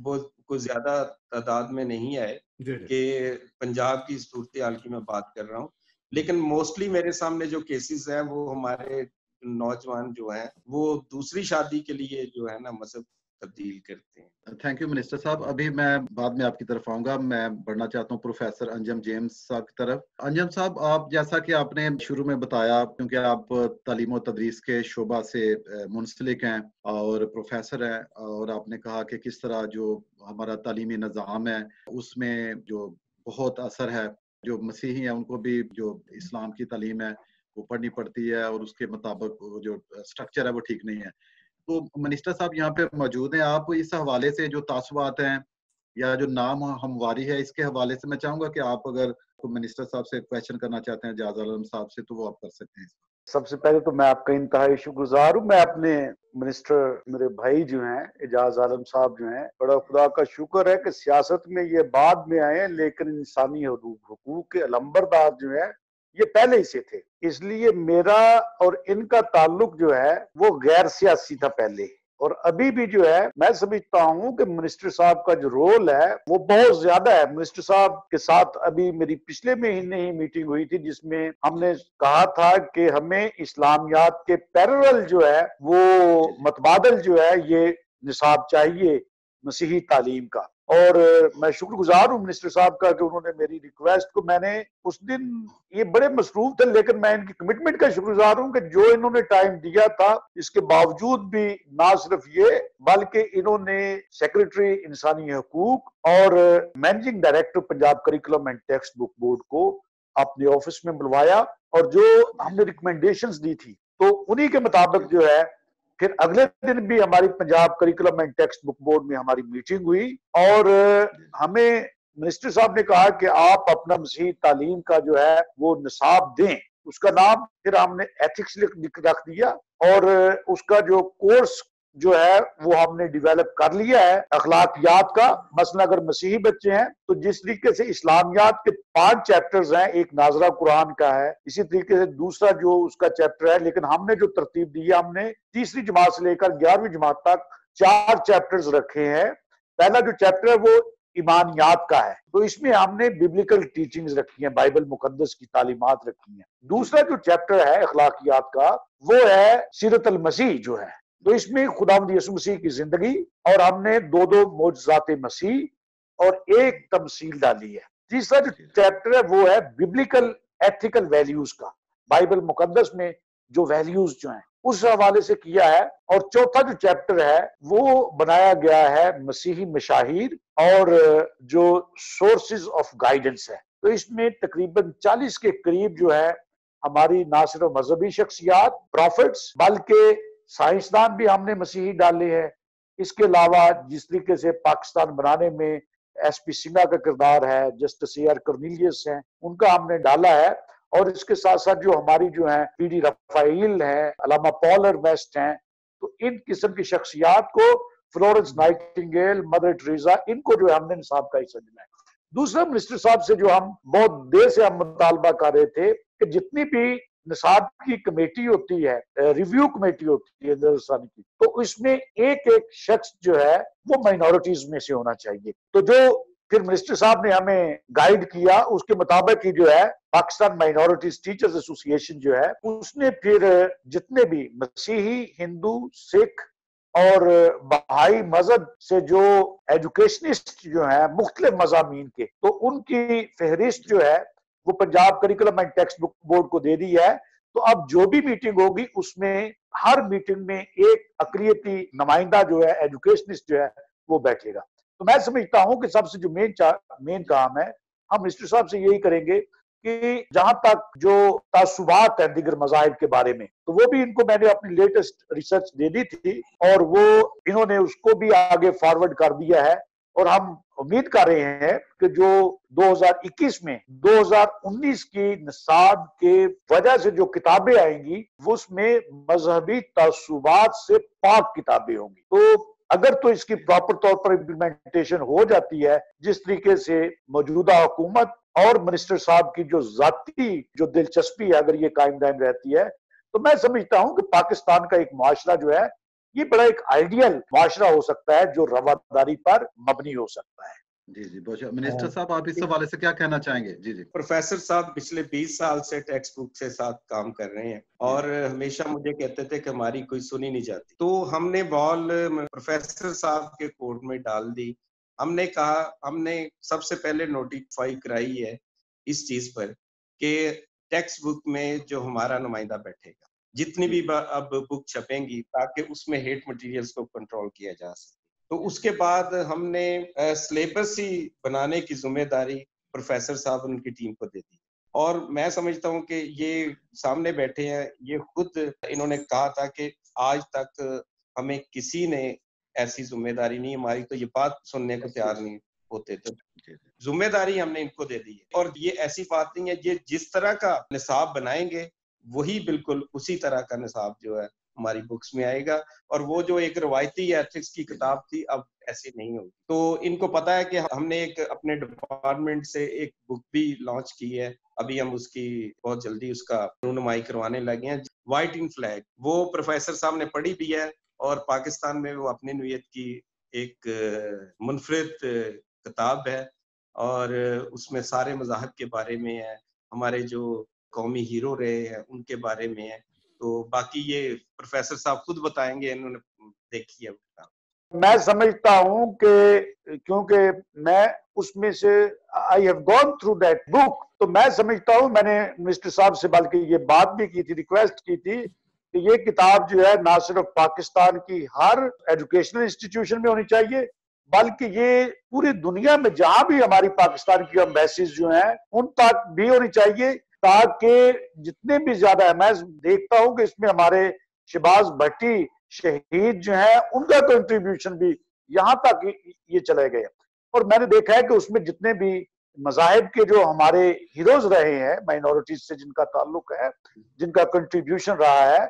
وہ کوئی زیادہ تعداد میں نہیں آئے کہ پنجاب کی صورتحال کی میں بات کر رہا ہوں. لیکن موسٹلی میرے سامنے جو کیسز ہیں وہ ہمارے نوجوان جو ہیں وہ دوسری شادی کے لیے جو ہے نا مذہب تبدیل کرتے ہیں. تھینک یو منسٹر صاحب. ابھی میں بعد میں آپ کی طرف آؤں گا. میں بڑھنا چاہتا ہوں پروفیسر انجم جیمز صاحب کی طرف. انجم صاحب، آپ جیسا کہ آپ نے شروع میں بتایا، کیونکہ آپ تعلیم و تدریس کے شعبہ سے منسلک ہیں اور پروفیسر ہیں، اور آپ نے کہا کہ کس طرح جو ہمارا تعلیمی نظام ہے اس میں جو بہت اثر ہے، جو مسیحی ہیں ان کو بھی جو اسلام کی تعلیم ہے وہ پڑھنی پڑتی ہے، اور اس کے مطابق جو سٹرکچر ہے وہ ٹھیک نہیں ہے. تو منسٹر صاحب یہاں پہ موجود ہیں، آپ اس حوالے سے جو تعصبات ہیں یا جو نام ہمواری ہے اس کے حوالے سے میں چاہوں گا کہ آپ اگر منسٹر صاحب سے کویشچن کرنا چاہتے ہیں اجاز عالم صاحب سے تو وہ آپ کر سکتے ہیں. سب سے پہلے تو میں آپ کا انتہائی شکر گزار ہوں. میں اپنے منسٹر میرے بھائی جو ہیں اجاز عالم صاحب جو ہیں، بڑا خدا کا شکر ہے کہ سیاست میں یہ بعد میں آئے، لیکن انسانی حقوق کے علمبردار جو ہیں یہ پہلے ہی سے تھے. اس لیے میرا اور ان کا تعلق جو ہے وہ غیر سیاسی تھا پہلے، اور ابھی بھی جو ہے میں سمجھتا ہوں کہ منسٹر صاحب کا جو رول ہے وہ بہت زیادہ ہے. منسٹر صاحب کے ساتھ ابھی میری پچھلے مہینے ہی میٹنگ ہوئی تھی جس میں ہم نے کہا تھا کہ ہمیں اسلامیات کے پیرل جو ہے وہ متبادل جو ہے یہ نصاب چاہیے مسیحی تعلیم کا. اور میں شکر گزار ہوں منسٹر صاحب کا کہ انہوں نے میری ریکویسٹ کو، میں نے اس دن یہ بڑے مصروف تھے لیکن میں ان کی کمٹمنٹ کا شکر گزار ہوں کہ جو انہوں نے ٹائم دیا تھا، اس کے باوجود بھی نہ صرف یہ بلکہ انہوں نے سیکریٹری انسانی حقوق اور managing director Punjab curriculum and text book board کو اپنے آفس میں بلوایا، اور جو ہم نے ریکمنڈیشنز دی تھی تو انہی کے مطابق جو ہے پھر اگلے دن بھی ہماری Punjab curriculum and text book board میں ہماری میٹنگ ہوئی، اور ہمیں منسٹر صاحب نے کہا کہ آپ اپنا مسیحی تعلیم کا جو ہے وہ نصاب دیں. اس کا نام پھر ہم نے ایتھکس رکھ دیا، اور اس کا جو کورس جو ہے وہ ہم نے ڈیویلپ کر لیا ہے اخلاقیات کا. مثلا اگر مسیحی بچے ہیں تو جس طریقے سے اسلامیات کے 5 چیپٹرز ہیں، ایک ناظرہ قرآن کا ہے، اسی طریقے سے دوسرا جو اس کا چیپٹر ہے، لیکن ہم نے جو ترتیب دی ہے ہم نے تیسری جماعت سے لے کر 11ویں جماعت تک 4 چیپٹرز رکھے ہیں. پہلا جو چیپٹر ہے وہ ایمانیات کا ہے، تو اس میں ہم نے بیبلیکل ٹیچنگز رکھی ہیں، بائبل مقدس کی تعلیمات رکھی ہیں. دوسرا جو چیپٹر ہے اخلاقیات کا وہ ہے سیرت المسیح جو ہے، تو اس میں خداوند یسوع مسیح کی زندگی، اور ہم نے 2 معجزات مسیح اور ایک تمثیل ڈالی ہے. تیسرا جو چیپٹر ہے وہ ہے ببلیکل ایتھیکل ویلیوز کا، بائبل مقدس میں جو ویلیوز جو ہیں اس حوالے سے کیا ہے. اور چوتھا جو چیپٹر ہے وہ بنایا گیا ہے مسیحی مشاہیر اور جو سورسز آف گائیڈنس ہے. تو اس میں تقریباً 40 کے قریب جو ہے ہماری نہ صرف مذہبی شخصیات، پروفٹس، بلکہ سائنسدان بھی ہم نے مسیحی ڈالے ہیں. اس کے علاوہ جس طریقے سے پاکستان بنانے میں ایس پی سنگھا کا کردار ہے، جسٹس اے آر کرنیلیس ہیں، ان کا ہم نے ڈالا ہے. اور اس کے ساتھ ساتھ جو ہماری جو ہیں پی ڈی رفائیل ہیں، علامہ پال ویسٹ ہیں، تو ان قسم کی شخصیات کو، فلورنس نائٹنگیل، مدر ٹریزا، ان کو جو ہے ہم نے نصاب کا حصہ دیا ہے. دوسرا منسٹر صاحب سے جو ہم بہت دیر سے ہم مطالبہ کر رہے تھے کہ جتنی بھی نصاب کی کمیٹی ہوتی ہے، ریویو کمیٹی ہوتی ہے ہندوستان کی، تو اس میں ایک ایک شخص جو ہے وہ مائنورٹیز میں سے ہونا چاہیے. تو جو پھر منسٹر صاحب نے ہمیں گائیڈ کیا اس کے مطابق ہی جو ہے پاکستان مائنورٹیز ٹیچرز ایسوسی ایشن جو ہے اس نے پھر جتنے بھی مسیحی، ہندو، سکھ اور بہائی مذہب سے جو ایجوکیشنسٹ جو ہیں مختلف مضامین کے، تو ان کی فہرست جو ہے وہ Punjab curriculum and text book board کو دے دی ہے. تو اب جو بھی میٹنگ ہوگی اس میں ہر میٹنگ میں ایک اقلیتی نمائندہ جو ہے ایجوکیشنسٹ جو ہے وہ بیٹھے گا. تو میں سمجھتا ہوں کہ سب سے جو مین کام ہے ہم منسٹر صاحب سے یہی کریں گے کہ جہاں تک جو تعصبات ہیں دیگر مذاہب کے بارے میں، تو وہ بھی ان کو میں نے اپنی لیٹسٹ ریسرچ دے دی تھی اور وہ انہوں نے اس کو بھی آگے فارورڈ کر دیا ہے. اور ہم امید کر رہے ہیں کہ جو 2021 میں 2019 کی نصاب کے وجہ سے جو کتابیں آئیں گی اس میں مذہبی تعصبات سے پاک کتابیں ہوں گی. تو اگر تو اس کی پراپر طور پر امپلیمنٹیشن ہو جاتی ہے جس طریقے سے موجودہ حکومت اور منسٹر صاحب کی جو ذاتی جو دلچسپی ہے اگر یہ قائم دائم رہتی ہے، تو میں سمجھتا ہوں کہ پاکستان کا ایک معاشرہ جو ہے یہ بڑا ایک آئیڈیل معاشرہ ہو سکتا ہے جو رواداری پر مبنی ہو سکتا ہے. جی بہت منسٹر صاحب آپ اس حوالے سے کیا کہنا چاہیں گے؟ جی پروفیسر صاحب پچھلے 20 سال سے ٹیکسٹ بک سے ساتھ کام کر رہے ہیں اور ہمیشہ مجھے کہتے تھے کہ ہماری کوئی سنی نہیں جاتی. تو ہم نے بال پروفیسر صاحب کے کورٹ میں ڈال دی. ہم نے کہا ہم نے سب سے پہلے نوٹیفائی کرائی ہے اس چیز پر کہ ٹیکسٹ بک میں جو ہمارا نمائندہ بیٹھے گا، جتنی بھی اب بک چھپیں گی تاکہ اس میں ہیٹ مٹیریلز کو کنٹرول کیا جا سکے. تو اس کے بعد ہم نے سلیبس ہی بنانے کی ذمہ داری پروفیسر صاحب ان کی ٹیم کو دے دی. اور میں سمجھتا ہوں کہ یہ سامنے بیٹھے ہیں، یہ خود انہوں نے کہا تھا کہ آج تک ہمیں کسی نے ایسی ذمہ داری نہیں ہماری، تو یہ بات سننے کو تیار نہیں ہوتے تھے. ذمہ داری ہم نے ان کو دے دی ہے. اور یہ ایسی بات نہیں ہے، یہ جس طرح کا نصاب بنائیں گے وہی بالکل اسی طرح کا نصاب جو ہے ہماری بکس میں آئے گا. اور وہ جو ایک روایتی ایتھکس کی کتاب تھی اب ایسی نہیں ہوگی. تو ان کو پتا ہے کہ ہم نے ایک اپنے ڈپارٹمنٹ سے ایک بک بھی لانچ کی ہے، ابھی ہم اس کی بہت جلدی اس کا رونمائی کروانے لگے ہیں. وائٹ ان فلیگ وہ پروفیسر صاحب نے پڑھی بھی ہے اور پاکستان میں وہ اپنی نوعیت کی ایک منفرد کتاب ہے اور اس میں سارے مذاہب کے بارے میں ہے، ہمارے جو قومی ہیرو رہے ہیں ان کے بارے میں ہے. تو باقی یہ پروفیسر صاحب خود بتائیں گے، انہوں نے دیکھی ہے. میں سمجھتا ہوں کہ کیونکہ میں اس میں سے I have gone through that book، تو میں سمجھتا ہوں، میں نے منسٹر صاحب سے بلکہ یہ بات بھی کی تھی، ریکویسٹ کی تھی کہ یہ کتاب جو ہے نہ صرف پاکستان کی ہر ایجوکیشنل انسٹیٹیوشن میں ہونی چاہیے بلکہ یہ پوری دنیا میں جہاں بھی ہماری پاکستان کی ایمبیسیز جو ہیں ان تک بھی ہونی چاہیے، تاکہ جتنے بھی زیادہ میں دیکھتا ہوں کہ اس میں ہمارے شہباز بھٹی شہید جو ہیں ان کا کنٹریبیوشن بھی یہاں تک یہ چلے گئے. اور میں نے دیکھا ہے کہ اس میں جتنے بھی مذاہب کے جو ہمارے ہیروز رہے ہیں مائنورٹیز سے جن کا تعلق ہے، جن کا کنٹریبیوشن رہا ہے،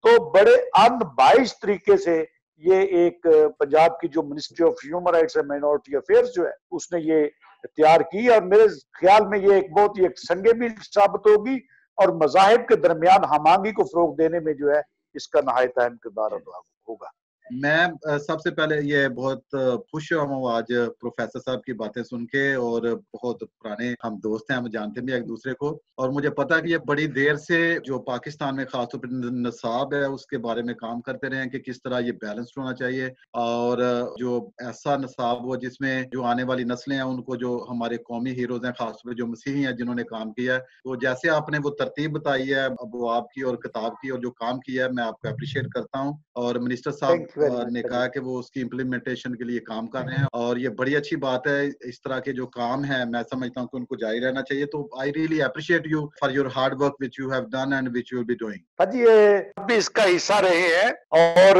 تو بڑے ان بائس طریقے سے یہ ایک پنجاب کی جو ministry of human rights and minority affairs جو ہے اس نے یہ تیار کی. اور میرے خیال میں یہ ایک بہت ہی ایک سنگ میل ثابت ہوگی اور مذاہب کے درمیان ہم آہنگی کو فروغ دینے میں جو ہے اس کا نہایت اہم کردار ادا ہوگا. میں سب سے پہلے یہ بہت خوش ہوں آج پروفیسر صاحب کی باتیں سن کے، اور بہت پرانے ہم دوست ہیں، ہم جانتے بھی ایک دوسرے کو، اور مجھے پتا ہے کہ یہ بڑی دیر سے جو پاکستان میں خاص طور پر نصاب ہے اس کے بارے میں کام کرتے رہے ہیں کہ کس طرح یہ بیلنس ہونا چاہیے، اور جو ایسا نصاب ہو جس میں جو آنے والی نسلیں ہیں ان کو، جو ہمارے قومی ہیروز ہیں خاص طور پر جو مسیحی ہیں جنہوں نے کام کیا ہے، تو جیسے آپ نے وہ ترتیب بتائی ہے ابواب کی اور کتاب کی اور جو کام کیا ہے، میں آپ کو اپریشیٹ کرتا ہوں، اور منسٹر صاحب تھینک یو ویری مچ نے کہا کہ وہ اس کی امپلیمنٹیشن کے لیے کام کر رہے ہیں، اور یہ بڑی اچھی بات ہے۔ اس طرح کے جو کام ہے میں سمجھتا ہوں کہ ان کو جاری رہنا چاہیے، تو I really appreciate you for your hard work which you have done and which you will be doing. جی اب بھی اس کا حصہ رہے ہیں، اور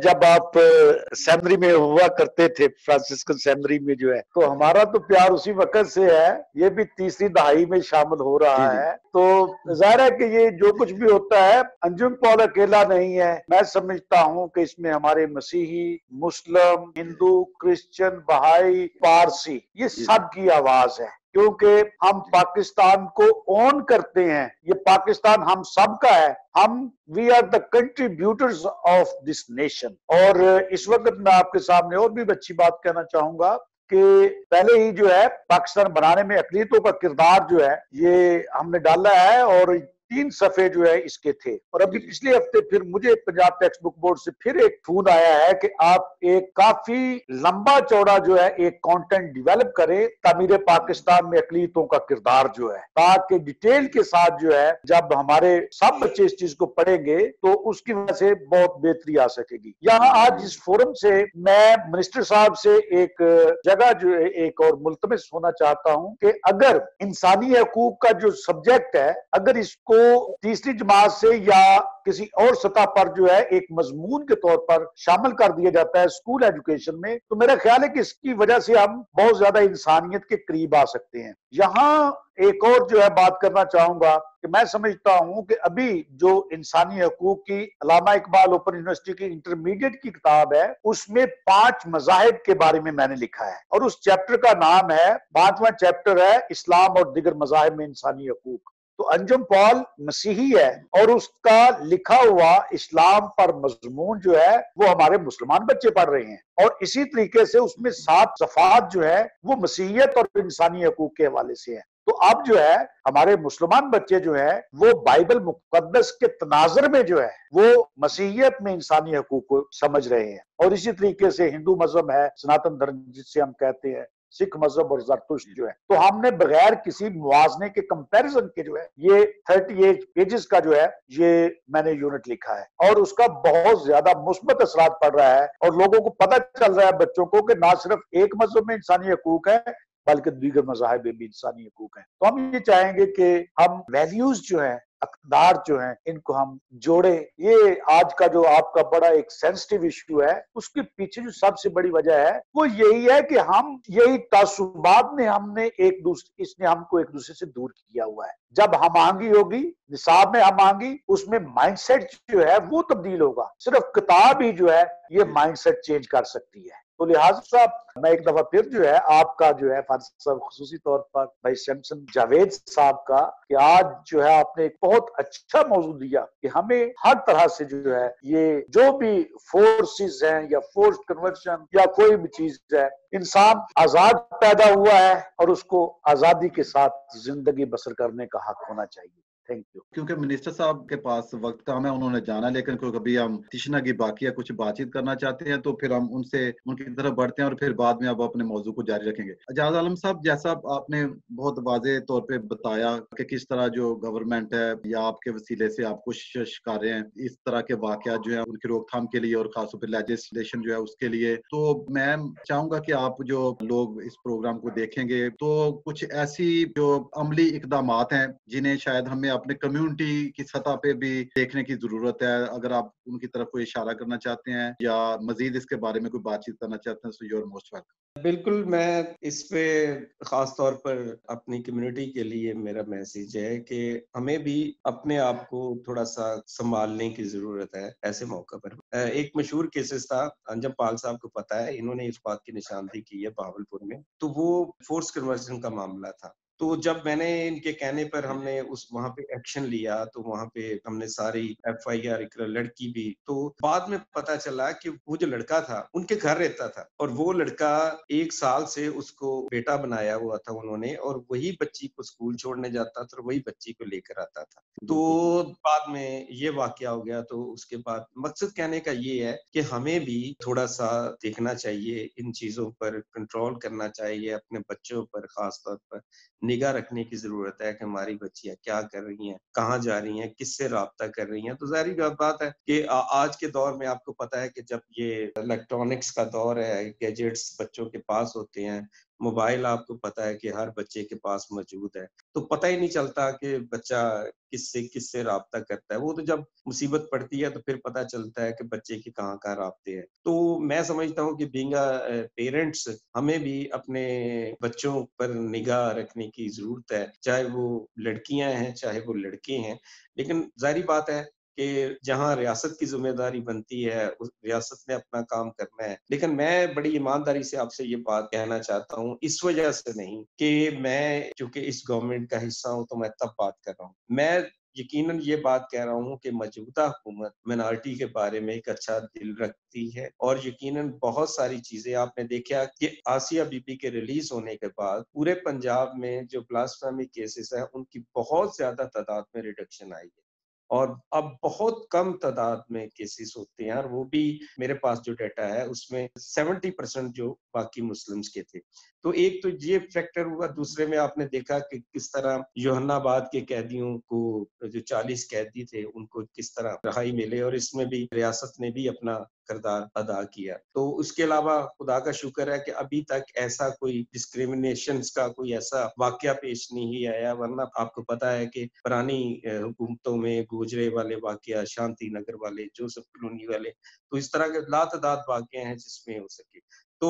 جب آپ سیمنری میں ہوا کرتے تھے، فرانسسکن سیمنری میں جو ہے، تو ہمارا تو پیار اسی وقت سے ہے، یہ بھی تیسری دہائی میں شامل ہو رہا ہے، تو ظاہر ہے کہ یہ جو کچھ بھی ہوتا ہے انجم پال اکیلا نہیں ہے، میں سمجھتا ہوں کہ اس میں ہمارے مسیحی، مسلم، ہندو، کرسچن، بہائی، پارسی، یہ سب کی آواز ہے، کیونکہ ہم پاکستان کو اون کرتے ہیں، یہ پاکستان ہم سب کا ہے، ہم we are the contributors of this nation. اور اس وقت میں آپ کے سامنے اور بھی اچھی بات کہنا چاہوں گا کہ پہلے ہی جو ہے پاکستان بنانے میں اقلیتوں کا کردار جو ہے یہ ہم نے ڈالا ہے، اور 3 صفحے جو ہے اس کے تھے، اور ابھی پچھلے ہفتے پھر مجھے پنجاب ٹیکسٹ بک بورڈ سے پھر ایک فون آیا ہے کہ آپ ایک کافی لمبا چوڑا جو ہے ایک کانٹینٹ ڈیولپ کریں تعمیر پاکستان میں اقلیتوں کا کردار جو ہے، تاکہ ڈیٹیل کے ساتھ جو ہے جب ہمارے سب بچے اس چیز کو پڑھیں گے تو اس کی وجہ سے بہت بہتری آ سکے گی۔ یہاں آج اس فورم سے میں منسٹر صاحب سے ایک جگہ جو ہے ایک اور ملتمس ہونا چاہتا ہوں کہ اگر انسانی حقوق کا جو سبجیکٹ ہے، اگر اس کو تیسری جماعت سے یا کسی اور سطح پر جو ہے ایک مضمون کے طور پر شامل کر دیا جاتا ہے اسکول ایجوکیشن میں، تو میرا خیال ہے کہ اس کی وجہ سے ہم بہت زیادہ انسانیت کے قریب آ سکتے ہیں۔ یہاں ایک اور جو ہے بات کرنا چاہوں گا کہ میں سمجھتا ہوں کہ ابھی جو انسانی حقوق کی علامہ اقبال اوپن یونیورسٹی کی انٹرمیڈیٹ کی کتاب ہے، اس میں 5 مذاہب کے بارے میں میں نے لکھا ہے، اور اس چیپٹر کا نام ہے، 5واں چیپٹر ہے اسلام اور دیگر مذاہب میں انسانی حقوق۔ تو انجم پال مسیحی ہے، اور اس کا لکھا ہوا اسلام پر مضمون جو ہے وہ ہمارے مسلمان بچے پڑھ رہے ہیں، اور اسی طریقے سے اس میں 7 صفحات جو ہے وہ مسیحیت اور انسانی حقوق کے حوالے سے ہیں۔ تو اب جو ہے ہمارے مسلمان بچے جو ہے وہ بائبل مقدس کے تناظر میں جو ہے وہ مسیحیت میں انسانی حقوق کو سمجھ رہے ہیں، اور اسی طریقے سے ہندو مذہب ہے، سناتن دھرم جس سے ہم کہتے ہیں، سکھ مذہب اور زرتشت جو ہے، تو ہم نے بغیر کسی موازنے کے کمپیریزن کے جو ہے یہ 38 پیجز کا جو ہے یہ میں نے یونٹ لکھا ہے، اور اس کا بہت زیادہ مثبت اثرات پڑ رہا ہے، اور لوگوں کو پتہ چل رہا ہے بچوں کو کہ نہ صرف ایک مذہب میں انسانی حقوق ہے بلکہ دیگر مذاہب میں بھی انسانی حقوق ہیں۔ تو ہم یہ چاہیں گے کہ ہم ویلیوز جو ہیں، اقدار جو ہیں، ان کو ہم جوڑیں۔ یہ آج کا جو آپ کا بڑا ایک سینسٹیو ایشو ہے، اس کے پیچھے جو سب سے بڑی وجہ ہے وہ یہی ہے کہ ہم یہی تعصبات نے اس نے ہم کو ایک دوسرے سے دور کیا ہوا ہے۔ جب ہم آہنگی ہوگی، نصاب میں ہم آہنگی، اس میں مائنڈ سیٹ جو ہے وہ تبدیل ہوگا، صرف کتاب ہی جو ہے یہ مائنڈ سیٹ چینج کر سکتی ہے۔ تو لہٰذا میں ایک دفعہ پھر جو ہے آپ کا جو ہے فاضل صاحب، خصوصی طور پر بھائی سیمسن جاوید صاحب کا، کہ آج جو ہے آپ نے ایک بہت اچھا موضوع دیا کہ ہمیں ہر طرح سے جو ہے یہ جو بھی فورسز ہیں یا فورس کنورشن یا کوئی بھی چیز ہے، انسان آزاد پیدا ہوا ہے اور اس کو آزادی کے ساتھ زندگی بسر کرنے کا حق ہونا چاہیے۔ Thank you. کیونکہ منسٹر صاحب کے پاس وقت کم ہے، انہوں نے جانا، لیکن کبھی ہم تشنا کی باقی کچھ بات چیت کرنا چاہتے ہیں تو پھر ہم ان کی طرف بڑھتے ہیں، اور پھر بعد میں اب اپنے موضوع کو جاری رکھیں گے۔ اعجاز عالم صاحب، جیسا آپ نے بہت واضح طور پہ بتایا کہ کس طرح جو گورنمنٹ ہے یا آپ کے وسیلے سے آپ کوشش کر رہے ہیں اس طرح کے واقعات جو ہیں ان کی روک تھام کے لیے، اور خاص طور پہ لیجسلیشن جو ہے اس کے لیے، تو میں چاہوں گا کہ آپ جو لوگ اس پروگرام کو دیکھیں گے تو کچھ ایسی جو عملی اقدامات ہیں جنہیں شاید ہمیں اپنے کمیونٹی کی سطح پہ بھی دیکھنے کی ضرورت ہے، اگر آپ ان کی طرف کوئی اشارہ کرنا چاہتے ہیں یا مزید اس کے بارے میں کوئی بات چیت کرنا چاہتے ہیں، so you are most welcome. بالکل، میں اس پہ خاص طور پر اپنی کمیونٹی کے لیے میرا میسیج ہے کہ ہمیں بھی اپنے آپ کو تھوڑا سا سنبھالنے کی ضرورت ہے ایسے موقع پر۔ ایک مشہور کیسز تھا، انجم پال صاحب کو پتا ہے، انہوں نے اس بات کی نشاندہی کی ہے بہاولپور میں، تو وہ فورس کنورژن کا معاملہ تھا۔ تو جب میں نے ان کے کہنے پر ہم نے وہاں پہ ایکشن لیا تو وہاں پہ ہم نے ساری FIR لڑکی بھی، تو بعد میں پتا چلا کہ وہ جو لڑکا تھا ان کے گھر رہتا تھا، اور وہ لڑکا 1 سال سے اس کو بیٹا بنایا ہوا تھا انہوں نے، اور وہی بچی کو اسکول چھوڑنے جاتا تھا اور وہی بچی کو لے کر آتا تھا۔ تو بعد میں یہ واقعہ ہو گیا، تو اس کے بعد مقصد کہنے کا یہ ہے کہ ہمیں بھی تھوڑا سا دیکھنا چاہیے، ان چیزوں پر کنٹرول کرنا چاہیے، اپنے بچوں پر خاص طور پر نگاہ رکھنے کی ضرورت ہے کہ ہماری بچیاں کیا کر رہی ہیں، کہاں جا رہی ہیں، کس سے رابطہ کر رہی ہیں۔ تو ظاہری بات ہے کہ آج کے دور میں آپ کو پتا ہے کہ جب یہ الیکٹرانکس کا دور ہے، گیجٹس بچوں کے پاس ہوتے ہیں، موبائل آپ کو پتا ہے کہ ہر بچے کے پاس موجود ہے، تو پتہ ہی نہیں چلتا کہ بچہ کس سے رابطہ کرتا ہے۔ وہ تو جب مصیبت پڑتی ہے تو پھر پتہ چلتا ہے کہ بچے کے کہاں کہاں رابطے ہیں۔ تو میں سمجھتا ہوں کہ بینگ پیرنٹس ہمیں بھی اپنے بچوں پر نگاہ رکھنے کی ضرورت ہے، چاہے وہ لڑکیاں ہیں چاہے وہ لڑکے ہیں، لیکن ظاہری بات ہے کہ جہاں ریاست کی ذمہ داری بنتی ہے اس ریاست نے اپنا کام کرنا ہے۔ لیکن میں بڑی ایمانداری سے آپ سے یہ بات کہنا چاہتا ہوں، اس وجہ سے نہیں کہ میں چونکہ اس گورنمنٹ کا حصہ ہوں تو میں تب بات کر رہا ہوں، میں یقیناً یہ بات کہہ رہا ہوں کہ موجودہ حکومت منارٹی کے بارے میں ایک اچھا دل رکھتی ہے، اور یقیناً بہت ساری چیزیں آپ نے دیکھا کہ آسیہ بی بی کے ریلیز ہونے کے بعد پورے پنجاب میں جو بلاسفیمی کیسز ہیں ان کی بہت زیادہ تعداد میں ریڈکشن آئی ہے، اور اب بہت کم تعداد میں کیسز ہوتے ہیں، اور وہ بھی میرے پاس جو ڈیٹا ہے اس میں 70% جو باقی مسلمز کے تھے۔ تو ایک تو یہ فیکٹر ہوا، دوسرے میں آپ نے دیکھا کہ کس طرح یوحنا آباد کے قیدیوں کو، جو 40 قیدی تھے ان کو کس طرح رہائی ملے، اور اس میں بھی ریاست نے بھی اپنا کردار ادا کیا۔ تو اس کے علاوہ خدا کا شکر ہے کہ ابھی تک ایسا کوئی ڈسکریمنیشنز کا کوئی ایسا واقعہ پیش نہیں آیا، ورنہ آپ کو پتا ہے کہ پرانی حکومتوں میں گوجرے والے واقعہ، شانتی نگر والے، جوسف کلونی والے، تو اس طرح کے لاتعداد واقعے ہیں جس میں ہو سکے۔ تو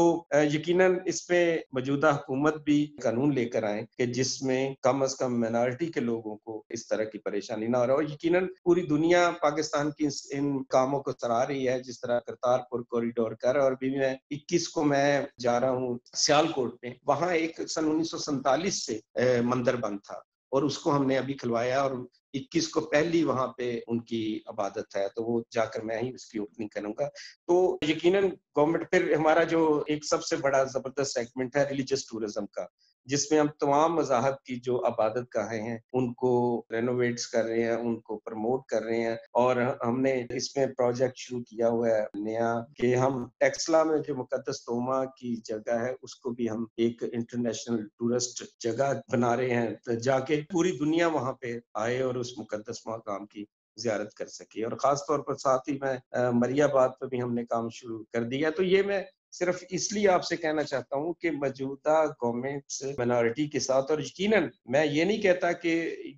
یقیناً اس میں موجودہ حکومت بھی قانون لے کر آئیں کہ جس میں کم از کم مینارٹی کے لوگوں کو اس طرح کی پریشانی نہ ہو رہا، اور یقیناً پوری دنیا پاکستان کی ان کاموں کو سراہ رہی ہے، جس طرح کرتارپور کوریڈور کر، اور بھی میں 21 کو میں جا رہا ہوں سیالکوٹ میں، وہاں ایک سن 1947 سے مندر بند تھا اور اس کو ہم نے ابھی کھلوایا، اور 21 کو پہلی وہاں پہ ان کی عبادت ہے، تو وہ جا کر میں ہی اس کی اوپننگ کروں گا۔ تو یقیناً گورنمنٹ، پھر ہمارا جو ایک سب سے بڑا زبردست سیگمنٹ ہے ریلیجس ٹورزم کا، جس میں ہم تمام مذاہب کی جو عبادت گاہیں ہیں ان کو رینوویٹس کر رہے ہیں، ان کو پروموٹ کر رہے ہیں، اور ہم نے اس میں پروجیکٹ شروع کیا ہوا ہے نیا کہ ہم ٹیکسلا میں جو مقدس توما کی جگہ ہے اس کو بھی ہم ایک انٹرنیشنل ٹورسٹ جگہ بنا رہے ہیں، جا کے پوری دنیا وہاں پہ آئے اور اس مقدس مقام کی زیارت کر سکے۔ اور خاص طور پر ساتھ ہی میں مری آباد پہ بھی ہم نے کام شروع کر دیا۔ تو یہ میں صرف اس لیے آپ سے کہنا چاہتا ہوں کہ موجودہ گورنمنٹ مائنورٹی کے ساتھ، اور یقیناً میں یہ نہیں کہتا کہ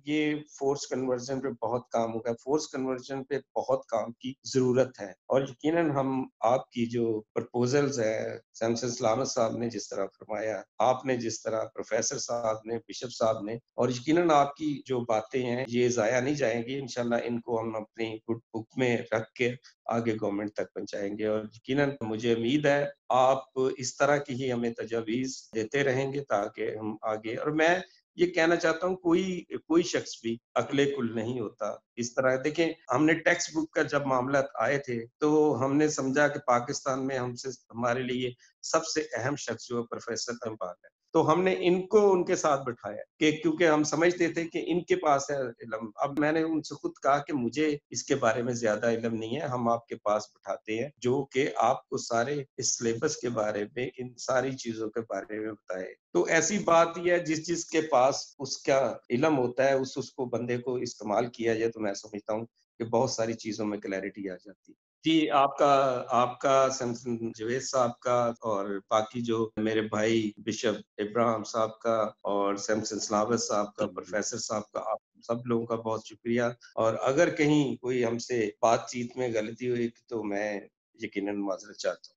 یہ فورس کنورژن پہ بہت کام ہوگا، فورس کنورژن پہ بہت کام کی ضرورت ہے، اور یقیناً ہم آپ کی جو پرپوزلز ہیں، سیمسن سلامت صاحب نے جس طرح فرمایا، آپ نے جس طرح، پروفیسر صاحب نے، بشپ صاحب نے، اور یقیناً آپ کی جو باتیں ہیں یہ ضائع نہیں جائیں گی، انشاءاللہ ان کو ہم اپنی گڈ بک میں رکھ کے آگے گورنمنٹ تک پہنچائیں گے، اور یقیناً مجھے امید ہے آپ اس طرح کی ہی ہمیں تجاویز دیتے رہیں گے تاکہ ہم آگے، اور میں یہ کہنا چاہتا ہوں کوئی شخص بھی عقل کل نہیں ہوتا۔ اس طرح دیکھیں، ہم نے ٹیکسٹ بک کا جب معاملات آئے تھے تو ہم نے سمجھا کہ پاکستان میں ہمارے لیے سب سے اہم شخص جو پروفیسر احمد ہے، تو ہم نے ان کو ان کے ساتھ بٹھایا کہ کیونکہ ہم سمجھتے تھے کہ ان کے پاس ہے علم۔ اب میں نے ان سے خود کہا کہ مجھے اس کے بارے میں زیادہ علم نہیں ہے، ہم آپ کے پاس بٹھاتے ہیں جو کہ آپ کو سارے اس سلیبس کے بارے میں، ان ساری چیزوں کے بارے میں بتائے۔ تو ایسی بات یہ ہے جس کے پاس اس کا علم ہوتا ہے اس کو بندے کو استعمال کیا جائے، تو میں سمجھتا ہوں کہ بہت ساری چیزوں میں کلیئرٹی آ جاتی ہے۔ جی، آپ کا سیمسن جوید صاحب کا، اور باقی جو میرے بھائی بشپ ابراہیم صاحب کا، اور سیمسن سلاوت صاحب کا، پروفیسر صاحب کا، آپ سب لوگوں کا بہت شکریہ، اور اگر کہیں کوئی ہم سے بات چیت میں غلطی ہوئی تو میں یقیناً معذرت چاہتا ہوں۔